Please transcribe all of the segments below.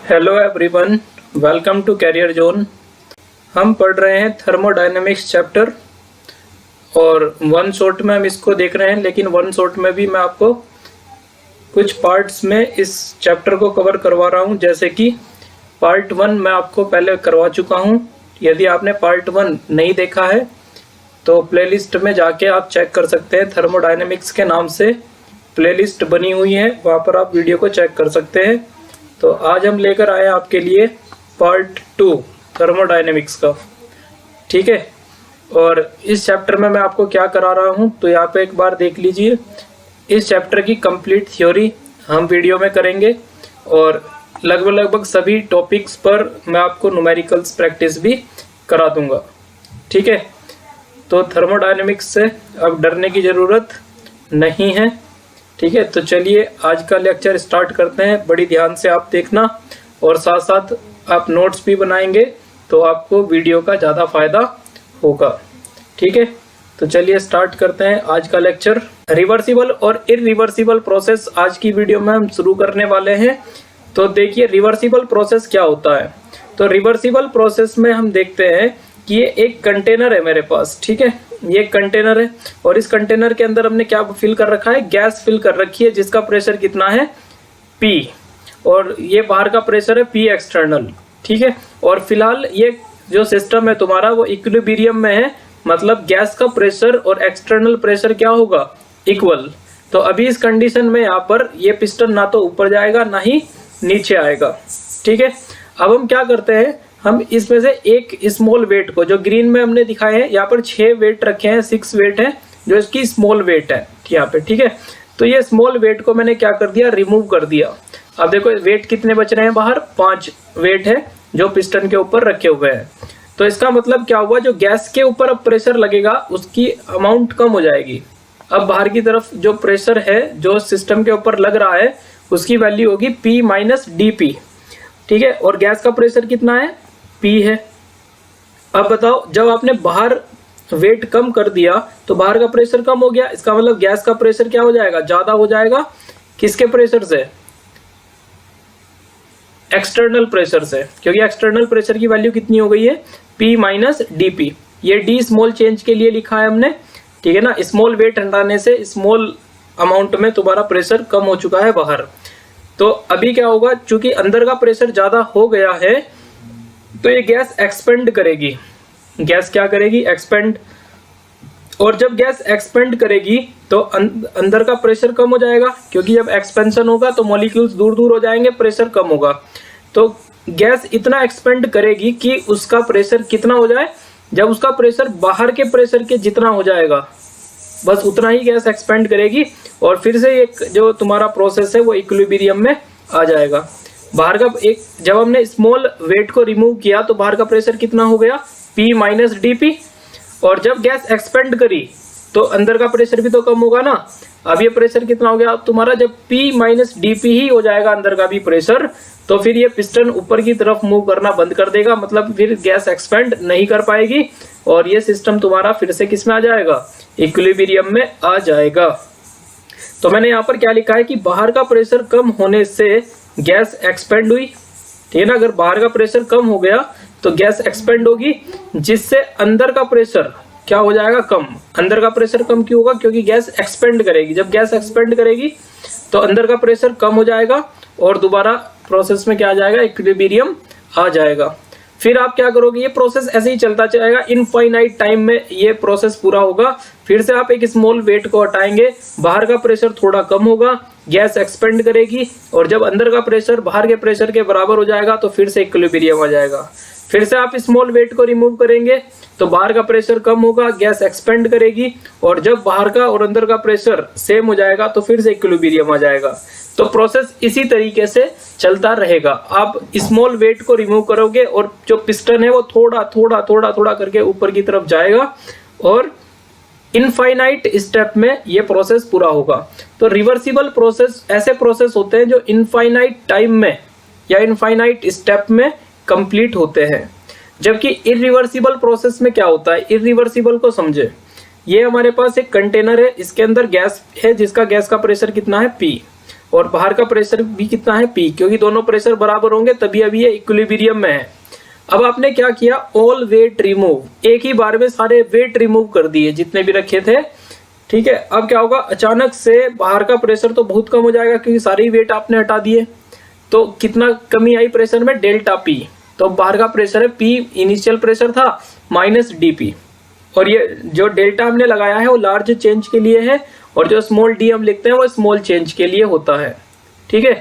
Hello everyone, welcome to Career Zone. हम पढ़ रहे हैं थर्मोडायनेमिक्स चैप्टर और वन शॉट में हम इसको देख रहे हैं, लेकिन वन शॉट में भी मैं आपको कुछ पार्ट्स में इस चैप्टर को कवर करवा रहा हूं। जैसे कि पार्ट 1 मैं आपको पहले करवा चुका हूं। यदि आपने पार्ट 1 नहीं देखा है तो प्लेलिस्ट में जाके आप चेक कर सकते हैं। थर्मोडायनेमिक्स के नाम से प्लेलिस्ट बनी हुई है, वहाँ पर आप वीडियो को चेक कर सकते हैं। तो आज हम लेकर आए आपके लिए पार्ट 2 थर्मोडायनेमिक्स का, ठीक है। और इस चैप्टर में मैं आपको क्या करा रहा हूँ, तो यहाँ पे एक बार देख लीजिए। इस चैप्टर की कंप्लीट थ्योरी हम वीडियो में करेंगे और लगभग सभी टॉपिक्स पर मैं आपको न्यूमेरिकल्स प्रैक्टिस भी करा दूंगा, ठीक है। तो थर्मोडायनेमिक्स से अब डरने की ज़रूरत नहीं है, ठीक है। तो चलिए आज का लेक्चर स्टार्ट करते हैं। बड़ी ध्यान से आप देखना और साथ साथ आप नोट्स भी बनाएंगे तो आपको वीडियो का ज़्यादा फायदा होगा, ठीक है। तो चलिए स्टार्ट करते हैं आज का लेक्चर। रिवर्सिबल और इरिवर्सिबल प्रोसेस आज की वीडियो में हम शुरू करने वाले हैं। तो देखिए रिवर्सिबल प्रोसेस क्या होता है। तो रिवर्सिबल प्रोसेस में हम देखते हैं कि ये एक कंटेनर है मेरे पास, ठीक है। ये एक कंटेनर है और इस कंटेनर के अंदर हमने क्या फिल कर रखा है, गैस फिल कर रखी है, जिसका प्रेशर कितना है P, और ये बाहर का प्रेशर है P एक्सटर्नल, ठीक है। और फिलहाल ये जो सिस्टम है तुम्हारा वो इक्विलिब्रियम में है, मतलब गैस का प्रेशर और एक्सटर्नल प्रेशर क्या होगा, इक्वल। तो अभी इस कंडीशन में यहाँ पर ये पिस्टन ना तो ऊपर जाएगा ना ही नीचे आएगा, ठीक है। अब हम क्या करते हैं, हम इसमें से एक स्मॉल वेट को, जो ग्रीन में हमने दिखाए हैं, यहाँ पर 6 वेट रखे हैं, 6 वेट है जो इसकी स्मॉल वेट है यहाँ पे, ठीक है। तो ये स्मॉल वेट को मैंने क्या कर दिया, रिमूव कर दिया। अब देखो वेट कितने बच रहे हैं बाहर, 5 वेट है जो पिस्टन के ऊपर रखे हुए हैं। तो इसका मतलब क्या हुआ, जो गैस के ऊपर अब प्रेशर लगेगा उसकी अमाउंट कम हो जाएगी। अब बाहर की तरफ जो प्रेशर है जो सिस्टम के ऊपर लग रहा है उसकी वैल्यू होगी P माइनस DP, ठीक है। और गैस का प्रेशर कितना है, P है। अब बताओ, जब आपने बाहर वेट कम कर दिया तो बाहर का प्रेशर कम हो गया, इसका मतलब गैस का प्रेशर क्या हो जाएगा, ज्यादा हो जाएगा। किसके प्रेशर से, एक्सटर्नल प्रेशर से, क्योंकि एक्सटर्नल प्रेशर की वैल्यू कितनी हो गई है, P माइनस DP। ये D स्मॉल चेंज के लिए लिखा है हमने, ठीक है ना। स्मॉल वेट हटाने से स्मॉल अमाउंट में तुम्हारा प्रेशर कम हो चुका है बाहर। तो अभी क्या होगा, चूंकि अंदर का प्रेशर ज्यादा हो गया है तो ये गैस एक्सपेंड करेगी। गैस क्या करेगी, एक्सपेंड। और जब गैस एक्सपेंड करेगी तो अंदर का प्रेशर कम हो जाएगा, क्योंकि जब एक्सपेंशन होगा तो मॉलिक्यूल्स दूर दूर हो जाएंगे, प्रेशर कम होगा। तो गैस इतना एक्सपेंड करेगी कि उसका प्रेशर कितना हो जाए, जब उसका प्रेशर बाहर के प्रेशर के जितना हो जाएगा बस उतना ही गैस एक्सपेंड करेगी और फिर से एक जो तुम्हारा प्रोसेस है वो इक्विलिब्रियम में आ जाएगा। बाहर का एक, जब हमने स्मॉल वेट को रिमूव किया तो बाहर का प्रेशर कितना हो गया, P माइनस DP। और जब गैस एक्सपेंड करी तो अंदर का प्रेशर भी तो कम होगा ना। अब ये प्रेशर कितना हो गया, अब तुम्हारा जब P माइनस DP ही हो जाएगा अंदर का भी प्रेशर, तो फिर ये पिस्टन ऊपर की तरफ मूव करना बंद कर देगा, मतलब फिर गैस एक्सपेंड नहीं कर पाएगी और ये सिस्टम तुम्हारा फिर से किस में आ जाएगा, इक्विलिब्रियम में आ जाएगा। तो मैंने यहाँ पर क्या लिखा है कि बाहर का प्रेशर कम होने से गैस एक्सपेंड हुई, ठीक है ना। अगर बाहर का प्रेशर कम हो गया तो गैस एक्सपेंड होगी, जिससे अंदर का प्रेशर क्या हो जाएगा, कम। अंदर का प्रेशर कम क्यों होगा, क्योंकि गैस एक्सपेंड करेगी। जब गैस एक्सपेंड करेगी तो अंदर का प्रेशर कम हो जाएगा और दोबारा प्रोसेस में क्या आ जाएगा, इक्विलिब्रियम आ जाएगा। फिर आप क्या करोगे, ये प्रोसेस ऐसे ही चलता जाएगा, इनफाइनाइट टाइम में ये प्रोसेस पूरा होगा। फिर से आप एक स्मॉल वेट को हटाएंगे, बाहर का प्रेशर थोड़ा कम होगा, गैस एक्सपेंड करेगी और जब अंदर का प्रेशर बाहर के प्रेशर के बराबर हो जाएगा तो फिर से इक्विलिब्रियम आ जाएगा। फिर से आप स्मॉल वेट को रिमूव करेंगे तो बाहर का प्रेशर कम होगा, गैस एक्सपेंड करेगी और जब बाहर का और अंदर का प्रेशर सेम हो जाएगा तो फिर से इक्विलिब्रियम आ जाएगा। तो प्रोसेस इसी तरीके से चलता रहेगा। आप स्मॉल वेट को रिमूव करोगे और जो पिस्टन है वो थोड़ा थोड़ा थोड़ा थोड़ा करके ऊपर की तरफ जाएगा और इनफाइनाइट स्टेप में ये प्रोसेस पूरा होगा। तो रिवर्सिबल प्रोसेस ऐसे प्रोसेस होते हैं जो इनफाइनाइट टाइम में या इनफाइनाइट स्टेप में कंप्लीट होते हैं। जबकि इरिवर्सिबल प्रोसेस में क्या होता है, इरिवर्सिबल को समझे। ये हमारे पास एक कंटेनर है, इसके अंदर गैस है जिसका गैस का प्रेशर कितना है P। और बाहर का प्रेशर भी कितना है P, क्योंकि दोनों प्रेशर बराबर होंगे तभी अभी ये इक्विलिब्रियम में है। अब आपने क्या किया, ऑल वेट रिमूव, एक ही बार में सारे वेट रिमूव कर दिए जितने भी रखे थे। ठीक है, अब क्या होगा, अचानक से बाहर का प्रेशर तो बहुत कम हो जाएगा क्योंकि सारे वेट आपने हटा दिए। तो कितना कमी आई प्रेशर में, डेल्टा P। तो बाहर का प्रेशर है P, इनिशियल प्रेशर था, माइनस dP, और ये जो डेल्टा हमने लगाया है वो लार्ज चेंज के लिए है, और जो स्मॉल d हम लिखते हैं वो स्मॉल चेंज के लिए होता है। ठीक है,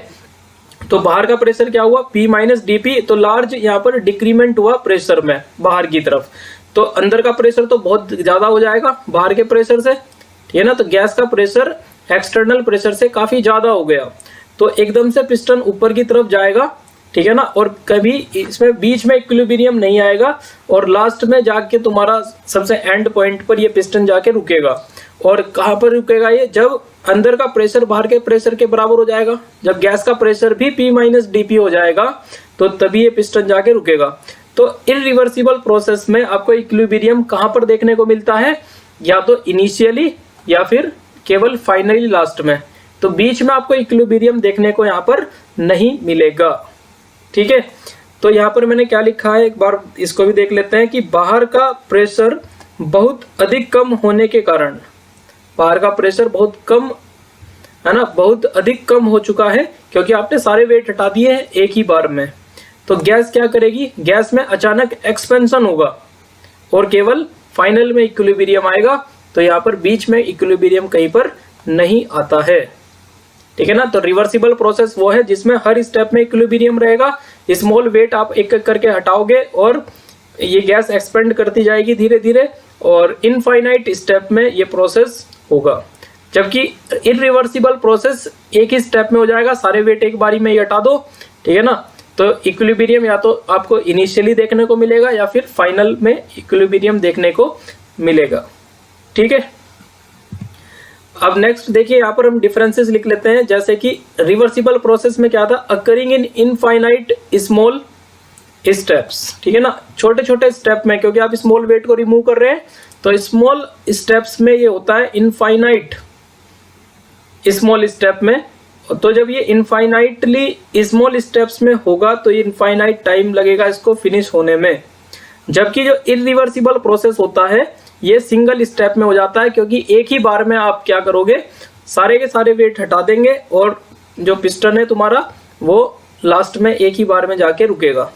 तो बाहर का प्रेशर क्या हुआ, P माइनस dP, तो लार्ज यहाँ पर डिक्रीमेंट हुआ प्रेशर में बाहर की तरफ। तो अंदर का प्रेशर तो बहुत ज्यादा हो जाएगा बाहर के प्रेशर से, ठीक है ना। तो गैस का प्रेशर एक्सटर्नल प्रेशर से काफी ज्यादा हो गया, तो एकदम से पिस्टन ऊपर की तरफ जाएगा, ठीक है ना, और कभी इसमें बीच में इक्विलिब्रियम नहीं आएगा, और लास्ट में जाके तुम्हारा सबसे एंड पॉइंट पर ये पिस्टन जाके रुकेगा। और कहाँ पर रुकेगा ये, जब अंदर का प्रेशर बाहर के प्रेशर के बराबर हो जाएगा, जब गैस का प्रेशर भी P माइनस dP हो जाएगा तो तभी ये पिस्टन जाके रुकेगा। तो इरिवर्सिबल प्रोसेस में आपको इक्विलिब्रियम कहाँ पर देखने को मिलता है, या तो इनिशियली या फिर केवल फाइनली लास्ट में। तो बीच में आपको इक्विलिब्रियम देखने को यहाँ पर नहीं मिलेगा। ठीक है, तो यहाँ पर मैंने क्या लिखा है, एक बार इसको भी देख लेते हैं कि बाहर का प्रेशर बहुत अधिक कम होने के कारण, बाहर का प्रेशर बहुत कम है ना, बहुत अधिक कम हो चुका है क्योंकि आपने सारे वेट हटा दिए हैं एक ही बार में। तो गैस क्या करेगी, गैस में अचानक एक्सपेंशन होगा और केवल फाइनल में इक्विलिब्रियम आएगा। तो यहाँ पर बीच में इक्विलिब्रियम कहीं पर नहीं आता है। ठीक है ना, तो रिवर्सिबल प्रोसेस वो है जिसमें हर स्टेप में इक्विलिब्रियम रहेगा। स्मॉल वेट आप एक एक करके हटाओगे और ये गैस एक्सपेंड करती जाएगी धीरे धीरे, और इनफाइनाइट स्टेप में ये प्रोसेस होगा। जबकि इरिवर्सिबल प्रोसेस एक ही स्टेप में हो जाएगा, सारे वेट एक बारी में ही हटा दो, ठीक है ना। तो इक्विलिब्रियम या तो आपको इनिशियली देखने को मिलेगा या फिर फाइनल में इक्विलिब्रियम देखने को मिलेगा। ठीक है, अब नेक्स्ट देखिए, यहाँ पर हम डिफरेंसेस लिख लेते हैं। जैसे कि रिवर्सिबल प्रोसेस में क्या था, occurring in infinite small steps, ठीक है ना, छोटे छोटे स्टेप में, क्योंकि आप स्मॉल वेट को रिमूव कर रहे हैं तो स्मॉल स्टेप्स में ये होता है इनफाइनाइट स्मॉल स्टेप में। तो जब ये इनफाइनाइटली स्मॉल स्टेप्स में होगा तो ये इनफाइनाइट टाइम लगेगा इसको फिनिश होने में। जबकि जो इरिवर्सिबल प्रोसेस होता है ये सिंगल स्टेप में हो जाता है, क्योंकि एक ही बार में आप क्या करोगे, सारे के सारे वेट हटा देंगे और जो पिस्टन है तुम्हारा वो लास्ट में एक ही बार में जाके रुकेगा।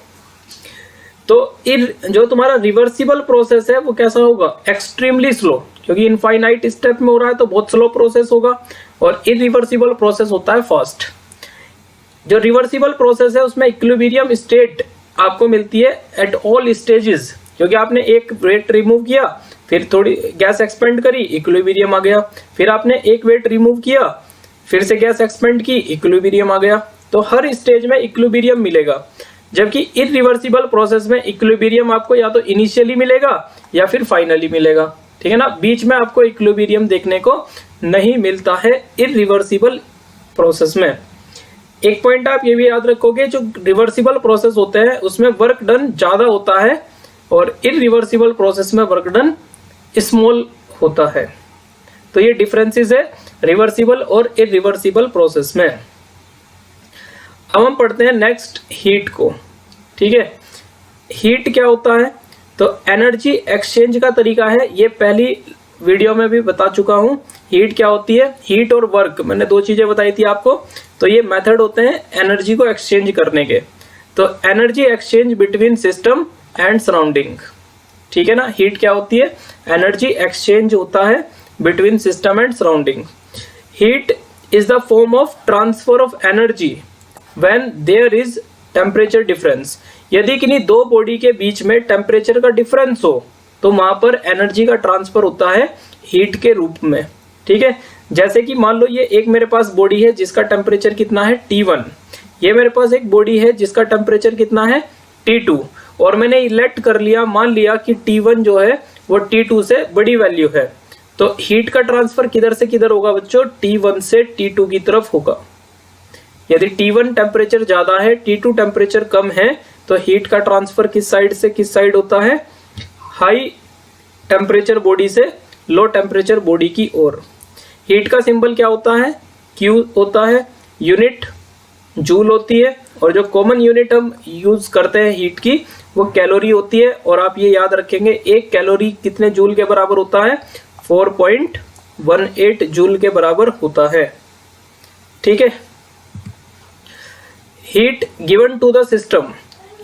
तो जो तुम्हारा रिवर्सिबल प्रोसेस है वो कैसा होगा, एक्सट्रीमली स्लो, क्योंकि इनफाइनाइट स्टेप में हो रहा है तो बहुत स्लो प्रोसेस होगा, और इरिवर्सिबल प्रोसेस होता है फास्ट। जो रिवर्सिबल प्रोसेस है उसमें इक्विलिब्रियम स्टेट आपको मिलती है एट ऑल स्टेजेस, क्योंकि आपने एक वेट रिमूव किया, फिर थोड़ी गैस एक्सपेंड करी, इक्विलिब्रियम आ गया, फिर आपने एक वेट रिमूव किया, फिर से गैस एक्सपेंड की, इक्विलिब्रियम आ गया। तो हर स्टेज में इक्विलिब्रियम मिलेगा। जबकि इरिवर्सिबल प्रोसेस में इक्विलिब्रियम आपको या तो इनिशियली मिलेगा या फिर फाइनली मिलेगा, ठीक है ना, बीच में आपको इक्विलिब्रियम देखने को नहीं मिलता है इरिवर्सिबल प्रोसेस में। एक पॉइंट आप ये भी याद रखोगे, जो रिवर्सिबल प्रोसेस होते हैं उसमें वर्क डन ज्यादा होता है और इरिवर्सिबल प्रोसेस में वर्क डन स्मॉल होता है। तो ये डिफरेंसेस है रिवर्सिबल और इरिवर्सिबल प्रोसेस में। अब हम पढ़ते हैं नेक्स्ट हीट को। ठीक है, हीट क्या होता है, तो एनर्जी एक्सचेंज का तरीका है, ये पहली वीडियो में भी बता चुका हूं। हीट क्या होती है, हीट और वर्क, मैंने दो चीजें बताई थी आपको। तो ये मेथड होते हैं एनर्जी को एक्सचेंज करने के। तो energy exchange between system and surrounding, ठीक है ना। हीट क्या होती है, एनर्जी एक्सचेंज होता है between system and surrounding. Heat is the form of transfer of energy when there is temperature difference. यदि किन्हीं दो बॉडी के बीच में टेम्परेचर का डिफरेंस हो तो वहां पर एनर्जी का ट्रांसफर होता है हीट के रूप में। ठीक है, जैसे कि मान लो ये एक मेरे पास बॉडी है जिसका टेम्परेचर कितना है T1, ये मेरे पास एक बॉडी है जिसका टेम्परेचर कितना है T2, और मैंने इलेक्ट कर लिया, मान लिया कि T1 जो है वो T2 से बड़ी वैल्यू है। तो हीट का ट्रांसफर किधर से किधर होगा बच्चों, T1 से T2 की तरफ होगा। यदि T1 टेम्परेचर ज्यादा है, T2 टेम्परेचर कम है, तो हीट का ट्रांसफर किस साइड से किस साइड होता है, हाई टेम्परेचर बॉडी से लो टेम्परेचर बॉडी की ओर। हीट का सिंबल क्या होता है, Q होता है, यूनिट जूल होती है, और जो कॉमन यूनिट हम यूज करते हैं हीट की वो कैलोरी होती है। और आप ये याद रखेंगे, एक कैलोरी कितने जूल के बराबर होता है? 4.18 जूल के बराबर होता है। ठीक है। Heat given to the system,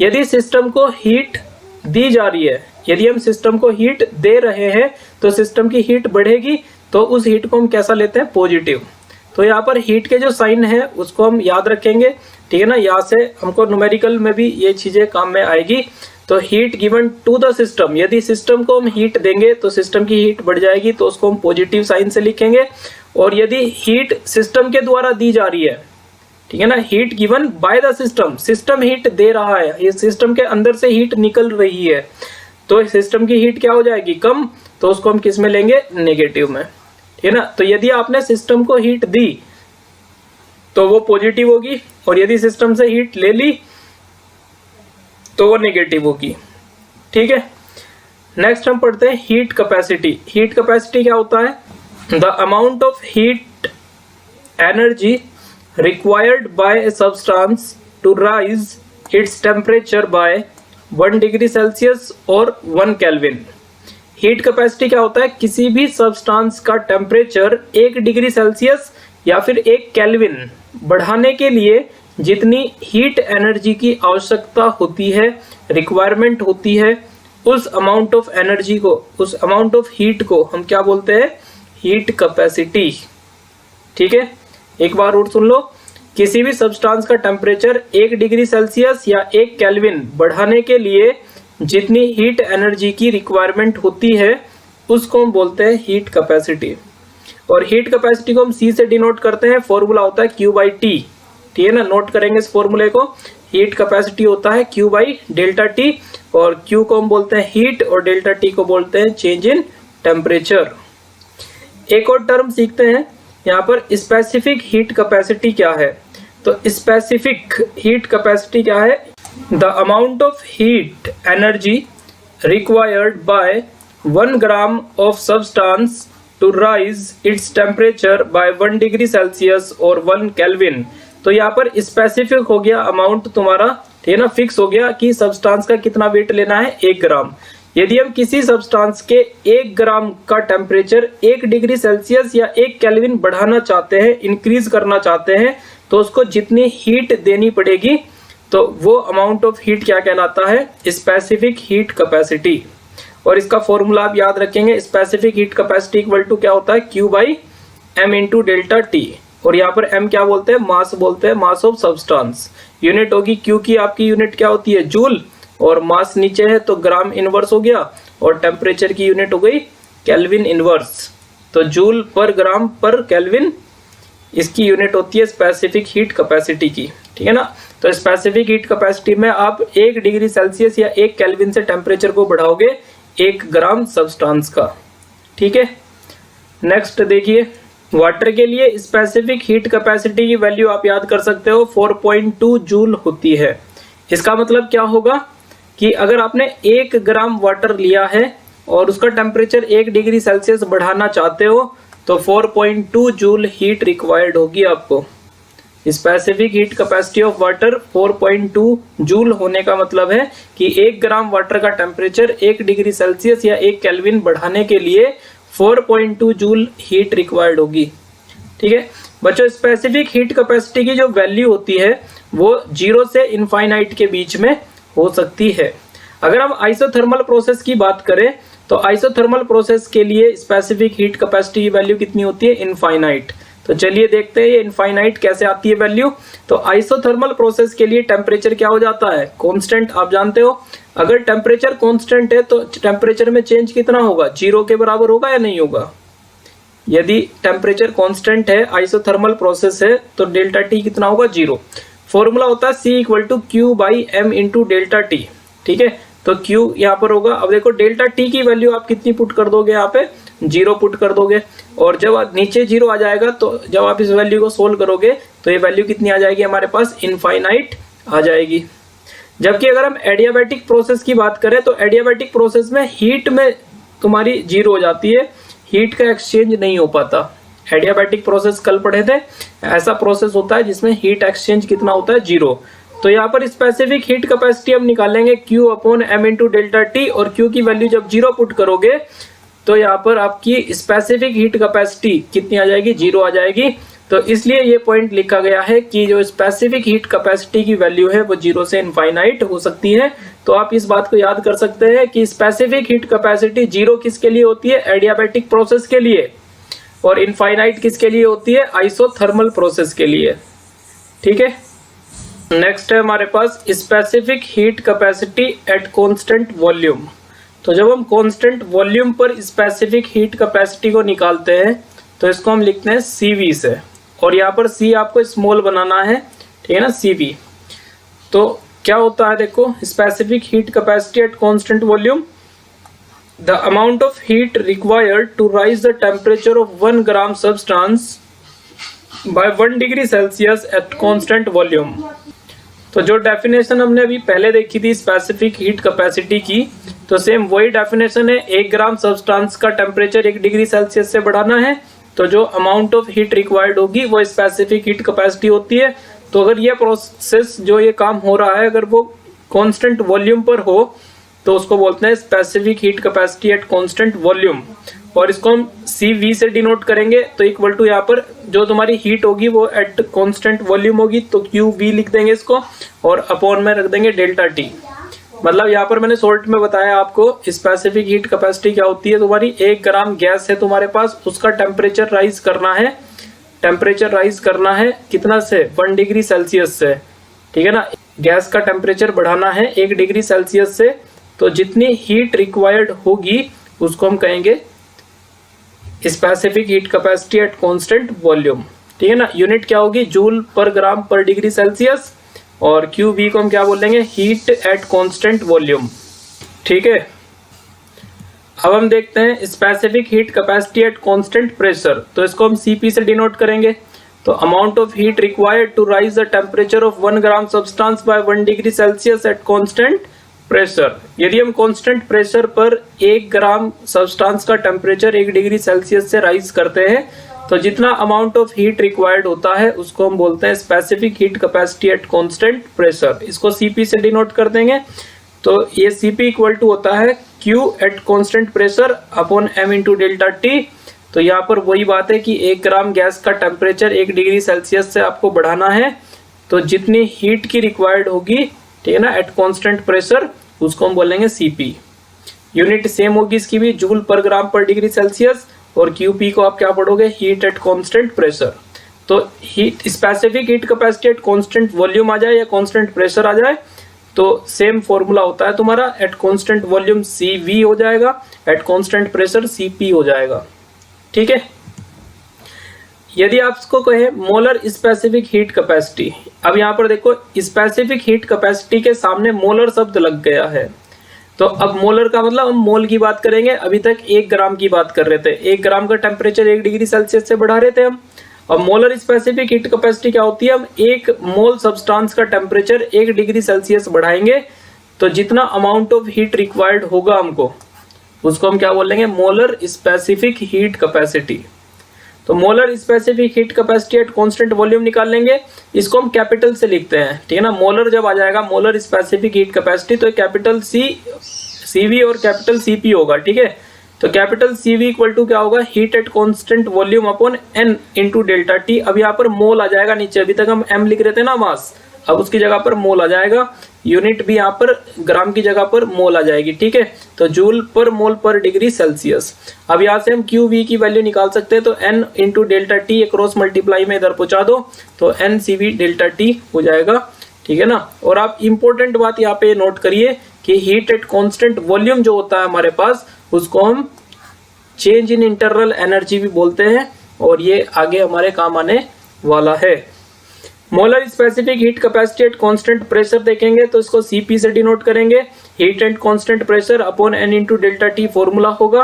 यदि सिस्टम को हीट दी जा रही है, यदि हम सिस्टम को हीट दे रहे हैं तो सिस्टम की हीट बढ़ेगी, तो उस हीट को हम कैसा लेते हैं? पॉजिटिव। तो यहाँ पर हीट के जो साइन है उसको हम याद रखेंगे, ठीक है ना। यहाँ से हमको न्यूमेरिकल में भी ये चीजें काम में आएगी। तो heat given to the system, यदि सिस्टम को हम हीट देंगे तो सिस्टम की हीट बढ़ जाएगी, तो उसको हम पॉजिटिव साइन से लिखेंगे। और यदि हीट सिस्टम के द्वारा दी जा रही है, ठीक है ना, heat given by the system, system heat दे रहा है, ये सिस्टम के अंदर से हीट निकल रही है, तो सिस्टम की हीट क्या हो जाएगी? कम। तो उसको हम किस में लेंगे? नेगेटिव में, ठीक है ना। तो यदि आपने सिस्टम को हीट दी तो वो पॉजिटिव होगी, और यदि सिस्टम से हीट ले ली तो वो नेगेटिव होगी। ठीक है। नेक्स्ट हम पढ़ते हैं हीट कैपेसिटी। हीट कैपेसिटी क्या होता है? The amount of heat energy required by a substance to rise its temperature by 1 degree Celsius और 1 केल्विन। हीट कैपेसिटी क्या होता है? किसी भी सब्सटेंस का टेम्परेचर 1 डिग्री सेल्सियस या फिर 1 केल्विन बढ़ाने के लिए जितनी हीट एनर्जी की आवश्यकता होती है, रिक्वायरमेंट होती है, उस अमाउंट ऑफ एनर्जी को, उस अमाउंट ऑफ हीट को हम क्या बोलते हैं? Heat capacity. ठीक है। एक बार और सुन लो, किसी भी सब्सटेंस का टेम्परेचर 1 डिग्री सेल्सियस या 1 केल्विन बढ़ाने के लिए जितनी हीट एनर्जी की रिक्वायरमेंट होती है उसको हम बोलते हैं हीट कैपेसिटी। और हीट कैपेसिटी को हम सी से डिनोट करते हैं, फॉर्मूला होता है Q/T। ठीक है ना, नोट करेंगे इस फॉर्मूले को। हीट कैपेसिटी होता है Q/ΔT, और Q को हम बोलते हैं हीट और डेल्टा T को बोलते हैं चेंज इन टेम्परेचर। एक और टर्म सीखते हैं यहाँ पर, स्पेसिफिक हीट कैपेसिटी क्या है? तो स्पेसिफिक हीट कैपेसिटी क्या है? The amount of heat energy required by 1 gram of substance to rise its temperature by 1 degree Celsius और 1 केल्विन। तो यहाँ पर स्पेसिफिक हो गया अमाउंट तुम्हारा, ठीक है ना, फिक्स हो गया कि सब्सटेंस का कितना वेट लेना है? 1 ग्राम। यदि हम किसी सब्सटेंस के 1 ग्राम का टेम्परेचर 1 डिग्री सेल्सियस या 1 केल्विन बढ़ाना चाहते हैं, इंक्रीज करना चाहते हैं, तो उसको जितनी हीट देनी पड़ेगी, तो वो अमाउंट ऑफ हीट क्या कहलाता है? Specific heat capacity. और इसका फॉर्मूला आप याद रखेंगे, specific heat capacity equal to क्या होता है? Q/m into delta T। और यहाँ पर m क्या बोलते हैं? मास बोलते हैं, मास ऑफ सब्सटेंस। यूनिट होगी Q की, आपकी यूनिट क्या होती है? जूल, और मास नीचे है तो ग्राम इनवर्स हो गया, और टेम्परेचर की यूनिट हो गई केल्विन इनवर्स। तो जूल पर ग्राम पर केल्विन इसकी यूनिट होती है स्पेसिफिक हीट कैपेसिटी की। ठीक है ना। तो स्पेसिफिक हीट कैपेसिटी में आप 1 डिग्री सेल्सियस या 1 केल्विन से टेम्परेचर को बढ़ाओगे 1 ग्राम सब्सटेंस का। ठीक है। नेक्स्ट देखिए, वाटर के लिए स्पेसिफिक हीट कैपेसिटी की वैल्यू आप याद कर सकते हो, 4.2 जूल होती है। इसका मतलब क्या होगा कि अगर आपने 1 ग्राम वाटर लिया है और उसका टेम्परेचर 1 डिग्री सेल्सियस बढ़ाना चाहते हो, तो 4.2 जूल हीट रिक्वायर्ड होगी आपको। Specific heat capacity of water 4.2 joule होने का मतलब है कि 1 ग्राम वाटर का टेम्परेचर 1 डिग्री सेल्सियस या 1 केल्विन बढ़ाने के लिए 4.2 जूल हीट रिक्वायर्ड होगी। ठीक है बच्चों, स्पेसिफिक हीट कैपेसिटी की जो वैल्यू होती है वो 0 से इनफाइनाइट के बीच में हो सकती है। अगर हम आइसोथर्मल प्रोसेस की बात करें तो आइसोथर्मल प्रोसेस के लिए स्पेसिफिक हीट कैपेसिटी की वैल्यू कितनी होती है? इनफाइनाइट। तो चलिए देखते हैं ये इनफाइनाइट कैसे आती है वैल्यू। तो आइसोथर्मल प्रोसेस के लिए टेम्परेचर क्या हो जाता है? कांस्टेंट। आप जानते हो अगर टेम्परेचर कांस्टेंट है तो टेम्परेचर में चेंज कितना होगा? 0 के बराबर होगा या नहीं होगा? यदि टेम्परेचर कांस्टेंट है, आइसोथर्मल प्रोसेस है, तो डेल्टा T कितना होगा? 0। फॉर्मूला होता है C = Q/m into delta T। ठीक है, तो Q यहाँ पर होगा। अब देखो डेल्टा T की वैल्यू आप कितनी पुट कर दोगे? यहाँ पे 0 पुट कर दोगे, और जब नीचे 0 आ जाएगा तो जब आप इस वैल्यू को सोल्व करोगे तो ये वैल्यू कितनी आ जाएगी हमारे पास? इनफाइनाइट आ जाएगी। जबकि अगर हम एडियाबैटिक प्रोसेस की बात करें तो एडियाबैटिक प्रोसेस में हीट में तुम्हारी 0 हो जाती है, हीट का एक्सचेंज नहीं हो पाता। एडियाबैटिक प्रोसेस कल पढ़े थे, ऐसा प्रोसेस होता है जिसमें हीट एक्सचेंज कितना होता है, 0। तो यहाँ पर स्पेसिफिक हीट कैपेसिटी हम निकालेंगे Q upon M into delta T, और Q की वैल्यू जब 0 पुट करोगे तो यहाँ पर आपकी स्पेसिफिक हीट कैपेसिटी कितनी आ जाएगी, 0 आ जाएगी। तो इसलिए ये पॉइंट लिखा गया है कि जो स्पेसिफिक हीट कैपेसिटी की वैल्यू है वो 0 से इनफाइनाइट हो सकती है। तो आप इस बात को याद कर सकते हैं कि स्पेसिफिक हीट कैपेसिटी 0 किसके लिए होती है, एडियाबैटिक प्रोसेस के लिए, और इनफाइनाइट किसके लिए होती है, आइसोथर्मल प्रोसेस के लिए। ठीक है, नेक्स्ट है हमारे पास specific heat capacity at constant volume. तो जब हम कांस्टेंट वॉल्यूम पर स्पेसिफिक हीट कैपेसिटी को निकालते हैं तो इसको हम लिखते हैं CV से, और यहाँ पर C आपको स्मॉल बनाना है, ठीक है ना, CV। तो क्या होता है देखो, specific heat capacity at constant volume, the amount of heat required to rise the temperature of 1 gram substance by 1 degree Celsius at constant volume. तो जो डेफिनेशन हमने अभी पहले देखी थी स्पेसिफिक हीट कैपेसिटी की, तो सेम वही डेफिनेशन है। 1 ग्राम सब्सटेंस का टेम्परेचर 1 डिग्री सेल्सियस से बढ़ाना है, तो जो अमाउंट ऑफ हीट रिक्वायर्ड होगी वो स्पेसिफिक हीट कैपेसिटी होती है। तो अगर ये प्रोसेस जो ये काम हो रहा है अगर वो कांस्टेंट वॉल्यूम पर हो तो उसको बोलते हैं specific heat capacity at constant volume, और इसको हम CV से डिनोट करेंगे। तो इक्वल टू यहाँ पर जो तुम्हारी हीट होगी वो एट कांस्टेंट वॉल्यूम होगी, तो QV लिख देंगे इसको, और अपॉन में रख देंगे डेल्टा T। मतलब यहाँ पर मैंने शॉर्ट में बताया आपको स्पेसिफिक हीट कैपेसिटी क्या होती है। तुम्हारी 1 ग्राम गैस है तुम्हारे पास, उसका टेम्परेचर राइज करना है, टेम्परेचर राइज करना है कितना से, 1 डिग्री सेल्सियस से, ठीक है ना। गैस का टेम्परेचर बढ़ाना है 1 डिग्री सेल्सियस से, तो जितनी हीट रिक्वायर्ड होगी उसको हम कहेंगे specific heat capacity at constant volume, ठीक है ना। यूनिट क्या होगी, जूल पर ग्राम पर डिग्री सेल्सियस, और QV को हम क्या बोलेंगे, हीट एट कांस्टेंट वॉल्यूम। ठीक है, अब हम देखते हैं specific heat capacity at constant pressure. तो इसको हम CP से डिनोट करेंगे। तो amount of heat required to rise the temperature of 1 gram substance by 1 degree Celsius at constant pressure. यदि हम कांस्टेंट प्रेशर पर 1 ग्राम सब्सटेंस का टेम्परेचर 1 डिग्री सेल्सियस से राइज करते हैं तो जितना अमाउंट ऑफ हीट रिक्वायर्ड होता है उसको हम बोलते हैं specific heat capacity at constant pressure. इसको CP से डिनोट कर देंगे। तो ये CP इक्वल टू होता है Q eight constant pressure upon M into delta T। तो यहाँ पर वही बात है कि 1 ग्राम गैस का टेम्परेचर 1 डिग्री सेल्सियस से आपको बढ़ाना है, तो जितनी हीट की रिक्वायर्ड होगी, ठीक है ना, एट कांस्टेंट प्रेशर, उसको हम बोलेंगे CP। यूनिट सेम होगी इसकी भी, जूल पर ग्राम पर डिग्री सेल्सियस, और QP को आप क्या पढ़ोगे, हीट एट कांस्टेंट प्रेशर। तो heat specific heat capacity at constant volume आ जाए या कांस्टेंट प्रेशर आ जाए तो सेम फॉर्मूला होता है तुम्हारा, एट कांस्टेंट वॉल्यूम CV हो जाएगा, एट कांस्टेंट प्रेशर CP हो जाएगा। ठीक है, यदि आप इसको कहें मोलर स्पेसिफिक हीट कैपेसिटी, अब यहाँ पर देखो स्पेसिफिक हीट कैपेसिटी के सामने मोलर शब्द लग गया है। तो अब मोलर का मतलब हम मोल की बात करेंगे, अभी तक 1 ग्राम की बात कर रहे थे, 1 ग्राम का टेम्परेचर 1 डिग्री सेल्सियस से बढ़ा रहे थे हम। अब मोलर स्पेसिफिक हीट कैपेसिटी क्या होती है, हम 1 मोल सब्सटेंस का टेम्परेचर 1 डिग्री सेल्सियस बढ़ाएंगे तो जितना अमाउंट ऑफ हीट रिक्वायर्ड होगा हमको, उसको हम क्या बोलेंगे, मोलर स्पेसिफिक हीट कैपेसिटी। तो molar specific heat capacity at constant volume निकाल लेंगे, इसको हम कैपिटल से लिखते हैं, ठीक है ना। मोलर जब आ जाएगा मोलर स्पेसिफिक हीट कैपेसिटी तो कैपिटल CV और कैपिटल CP होगा, ठीक है। तो कैपिटल CV इक्वल टू क्या होगा, heat at constant volume upon N into delta T। अब यहाँ पर मोल आ जाएगा नीचे, अभी तक हम M लिख रहे थे ना मास, अब उसकी जगह पर मोल आ जाएगा, यूनिट भी यहाँ पर ग्राम की जगह पर मोल आ जाएगी, ठीक है। तो जूल पर मोल पर डिग्री सेल्सियस। अब यहाँ से हम QV की वैल्यू निकाल सकते हैं, तो N into delta T cross multiply में इधर पहुंचा दो तो NCV डेल्टा T हो जाएगा, ठीक है ना। और आप इंपॉर्टेंट बात यहाँ पे नोट करिए कि हीट एट कांस्टेंट वॉल्यूम जो होता है हमारे पास उसको हम चेंज इन इंटरनल एनर्जी भी बोलते हैं, और ये आगे हमारे काम आने वाला है। Molar specific heat capacity at constant pressure देखेंगे तो इसको CP से डिनोट करेंगे, heat at constant pressure upon N into delta T formula होगा,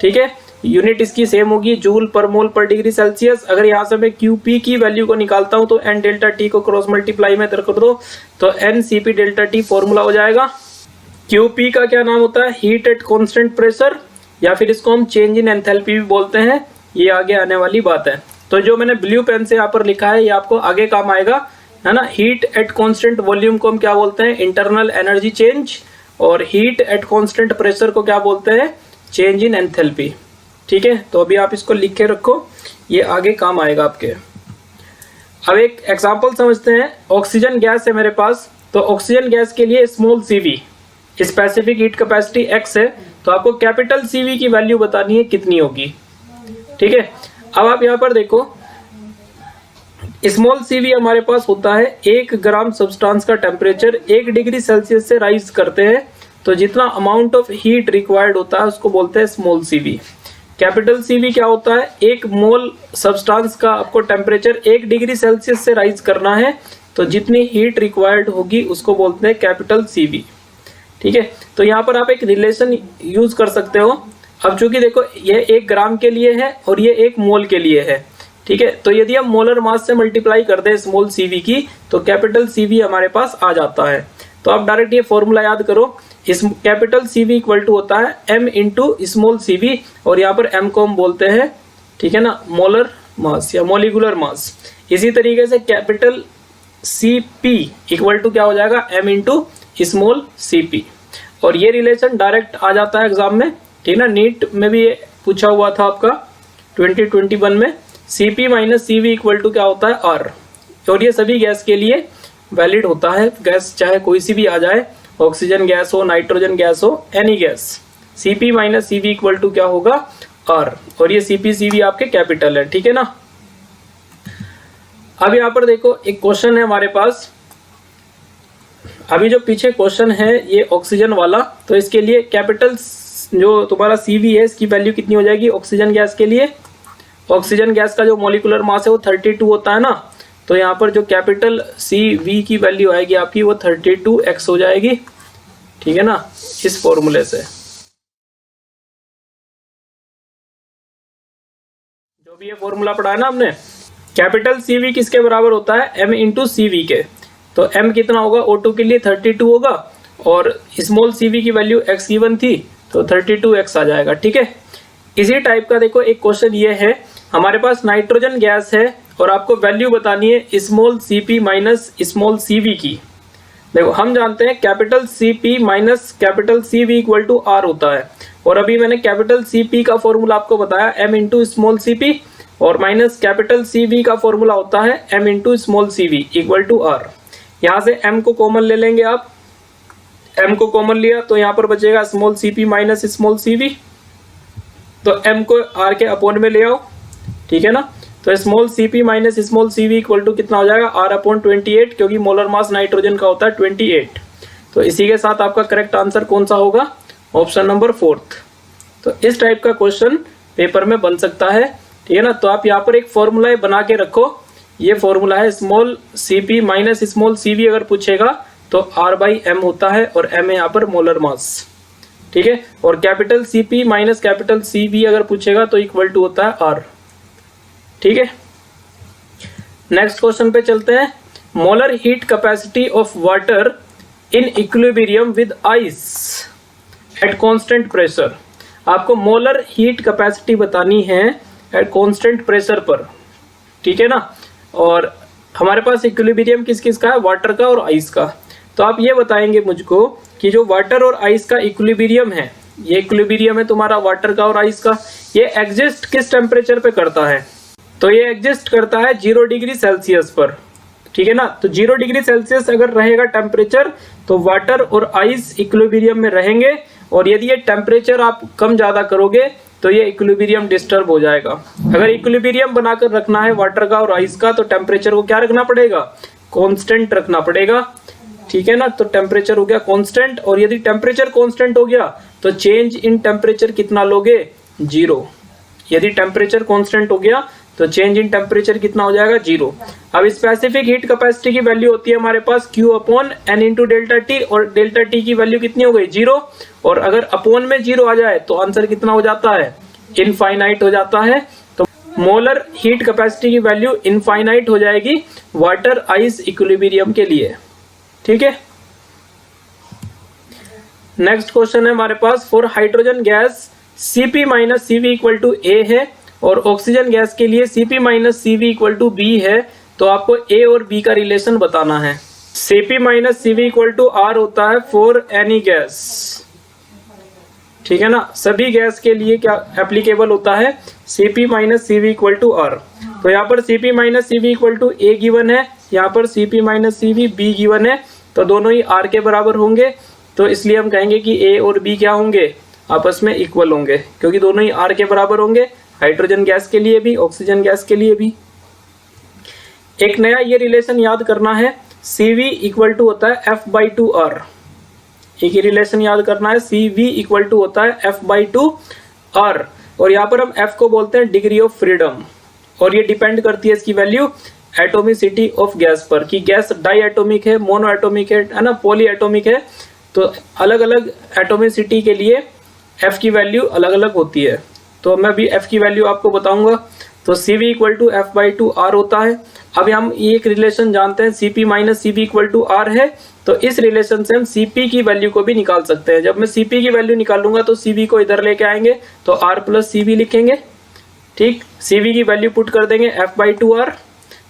ठीक है। यूनिट इसकी सेम होगी, जूल पर मोल पर डिग्री सेल्सियस। अगर यहाँ से मैं QP की वैल्यू को निकालता हूँ तो N डेल्टा T को क्रॉस मल्टीप्लाई में कर दो तो NCP डेल्टा T फॉर्मूला हो जाएगा। QP का क्या नाम होता है, हीट एट कांस्टेंट प्रेशर, या फिर इसको हम चेंज इन एंथैल्पी भी बोलते हैं, ये आगे आने वाली बात है। तो जो मैंने ब्लू पेन से यहाँ पर लिखा है ये आपको आगे काम आएगा, है ना। हीट एट कांस्टेंट वॉल्यूम को हम क्या बोलते हैं, इंटरनल एनर्जी चेंज, और हीट एट कांस्टेंट प्रेशर को क्या बोलते हैं, चेंज इन एंथैल्पी। ठीक है, तो अभी आप इसको लिख के रखो, ये आगे काम आएगा आपके। अब एक एग्जांपल समझते हैं। ऑक्सीजन गैस है मेरे पास, तो ऑक्सीजन गैस के लिए small CV specific heat capacity x है, तो आपको कैपिटल CV की वैल्यू बतानी है कितनी होगी। ठीक है, अब आप यहाँ पर देखो, स्मॉल CV हमारे पास होता है 1 ग्राम सब्सटेंस का टेम्परेचर 1 डिग्री सेल्सियस से राइज करते हैं, तो जितना अमाउंट ऑफ हीट रिक्वायर्ड होता है उसको बोलते हैं स्मॉल CV। कैपिटल CV क्या होता है, 1 मोल सब्सटेंस का आपको टेम्परेचर 1 डिग्री सेल्सियस से राइज करना है, तो जितनी हीट रिक्वायर्ड होगी उसको बोलते हैं कैपिटल CV। ठीक है, तो यहाँ पर आप एक रिलेशन यूज कर सकते हो। अब चूंकि देखो ये 1 ग्राम के लिए है और ये 1 मोल के लिए है। ठीक है, तो यदि हम मोलर मास से मल्टीप्लाई कर दें स्मॉल CV की, तो कैपिटल CV हमारे पास आ जाता है। तो आप डायरेक्ट ये फॉर्मूला याद करो, इस कैपिटल CV इक्वल टू होता है m इंटू स्मॉल CV, और यहाँ पर m को हम बोलते हैं, ठीक है ना, मोलर मास या मोलिकुलर मास। इसी तरीके से कैपिटल CP इक्वल टू क्या हो जाएगा, m इंटू स्मॉल CP, और ये रिलेशन डायरेक्ट आ जाता है एग्जाम में। ठीक है ना, नीट में भी ये पूछा हुआ था आपका 2021 में, CP minus CV equal to क्या होता है, R, और ये सभी गैस के लिए वैलिड होता है। गैस चाहे कोई सी भी आ जाए, ऑक्सीजन गैस हो, नाइट्रोजन गैस हो, any gas, CP minus CV equal to क्या होगा, R, और ये CP CV आपके कैपिटल है। ठीक है ना। अब यहाँ पर देखो एक क्वेश्चन है हमारे पास, अभी जो पीछे क्वेश्चन है ये ऑक्सीजन वाला, तो इसके लिए कैपिटल जो तुम्हारा CV है इसकी वैल्यू कितनी हो जाएगी ऑक्सीजन गैस के लिए। ऑक्सीजन गैस का जो मॉलिक्यूलर मास है वो 32 होता है ना, तो यहाँ पर जो कैपिटल CV की वैल्यू आएगी आपकी वो 32x हो जाएगी। ठीक है ना, इस फॉर्मूले से जो भी ये फॉर्मूला पढ़ा है ना हमने, कैपिटल CV किसके बराबर होता है, m इंटू CV के। तो m कितना होगा, O2 के लिए 32 होगा, और स्मॉल CV की वैल्यू x गिवन थी, तो 32x आ जाएगा। ठीक है, इसी टाइप का देखो एक क्वेश्चन ये है, हमारे पास नाइट्रोजन गैस है और आपको वैल्यू बतानी है small CP minus small CV की। देखो हम जानते हैं capital CP minus capital CV equal to R होता है, और अभी मैंने कैपिटल CP का फॉर्मूला आपको बताया m इंटू स्मॉल CP, और माइनस कैपिटल CV का फॉर्मूला होता है m into small CV equal to R। यहाँ से m को कॉमन ले लेंगे आप, m को कॉमन लिया तो यहाँ पर बचेगा small CP minus small CV, तो m को R के अपोन में ले आओ। ठीक है ना, तो small CP minus small CV equal to कितना हो जाएगा, R अपॉन 28, क्योंकि मोलर मास नाइट्रोजन का होता है 28। तो इसी के साथ आपका करेक्ट आंसर कौन सा होगा, ऑप्शन नंबर 4। तो इस टाइप का क्वेश्चन पेपर में बन सकता है। ठीक है ना, तो आप यहाँ पर एक फॉर्मूला बना के रखो, ये फॉर्मूला है small CP minus small CV अगर पूछेगा तो R/m होता है, और m है यहाँ पर मोलर मास। ठीक है, और capital CP minus capital CV अगर पूछेगा तो इक्वल टू होता है R। ठीक है, नेक्स्ट क्वेश्चन पे चलते हैं। Molar heat capacity of water in equilibrium with ice eight constant pressure. आपको मोलर हीट कैपेसिटी बतानी है एट कांस्टेंट प्रेशर पर। ठीक है ना, और हमारे पास इक्विलिब्रियम किस किस का है, वाटर का और आइस का। तो आप ये बताएंगे मुझको कि जो वाटर और आइस का इक्विलिब्रियम है, ये इक्विलिब्रियम है तुम्हारा वाटर का और आइस का, ये एग्जिस्ट किस टेम्परेचर पे करता है, तो ये एग्जिस्ट करता है 0 डिग्री सेल्सियस पर। ठीक है ना, तो 0 डिग्री सेल्सियस अगर रहेगा टेम्परेचर तो वाटर और आइस इक्विलिब्रियम में रहेंगे, और यदि ये टेम्परेचर आप कम ज्यादा करोगे तो ये इक्विलिब्रियम डिस्टर्ब हो जाएगा। अगर इक्विलिब्रियम बनाकर रखना है वाटर का और आइस का, तो टेम्परेचर को क्या रखना पड़ेगा, कांस्टेंट रखना पड़ेगा। ठीक है ना, तो टेम्परेचर हो गया कांस्टेंट, और यदि टेम्परेचर कांस्टेंट हो गया तो चेंज इन टेम्परेचर कितना लोगे, 0। यदि टेम्परेचर कांस्टेंट हो गया तो चेंज इन टेम्परेचर कितना हो जाएगा, 0। अब स्पेसिफिक हीट कैपेसिटी की वैल्यू होती है हमारे पास Q upon N into delta T, और डेल्टा टी की वैल्यू कितनी हो गई, 0। और अगर अपॉन में 0 आ जाए तो आंसर कितना हो जाता है, इनफाइनाइट हो जाता है। तो मोलर हीट कैपेसिटी की वैल्यू इनफाइनाइट हो जाएगी वाटर आइस इक्विलिब्रियम के लिए। ठीक है, नेक्स्ट क्वेश्चन है हमारे पास, for hydrogen gas CP minus CV equal to A है, और ऑक्सीजन गैस के लिए Cp minus Cv equal to B है, तो आपको ए और बी का रिलेशन बताना है। Cp minus Cv equal to R होता है फॉर एनी गैस, ठीक है ना। सभी गैस के लिए क्या एप्लीकेबल होता है, Cp minus Cv equal to R. तो यहाँ पर Cp minus Cv equal to A given है, यहाँ पर Cp minus Cv B given है, तो दोनों ही आर के बराबर होंगे, तो इसलिए हम कहेंगे कि ए और बी क्या होंगे, आपस में इक्वल होंगे, क्योंकि दोनों ही आर के बराबर होंगे, हाइड्रोजन गैस के लिए भी, ऑक्सीजन गैस के लिए भी। एक नया ये रिलेशन याद करना है, Cv इक्वल टू होता है F बाई टू आर। एक ही रिलेशन याद करना है, Cv इक्वल टू होता है F बाई टू आर, और यहाँ पर हम F को बोलते हैं डिग्री ऑफ फ्रीडम, और ये डिपेंड करती है इसकी वैल्यू एटोमिसिटी ऑफ गैस पर, कि गैस डाई एटोमिक है, मोनो एटोमिक है ना, पॉली एटोमिक है, तो अलग अलग एटोमिसिटी के लिए F की वैल्यू अलग अलग होती है। तो मैं भी F की वैल्यू आपको बताऊंगा। तो Cv equal to F by two R होता है। अब हम एक रिलेशन जानते हैं, Cp minus Cv equal to R है, तो इस रिलेशन से हम Cp की वैल्यू को भी निकाल सकते हैं। जब मैं Cp की वैल्यू निकालूंगा तो Cv को इधर लेके आएंगे, तो R प्लस Cv लिखेंगे, ठीक। Cv की वैल्यू पुट कर देंगे F बाई टू आर,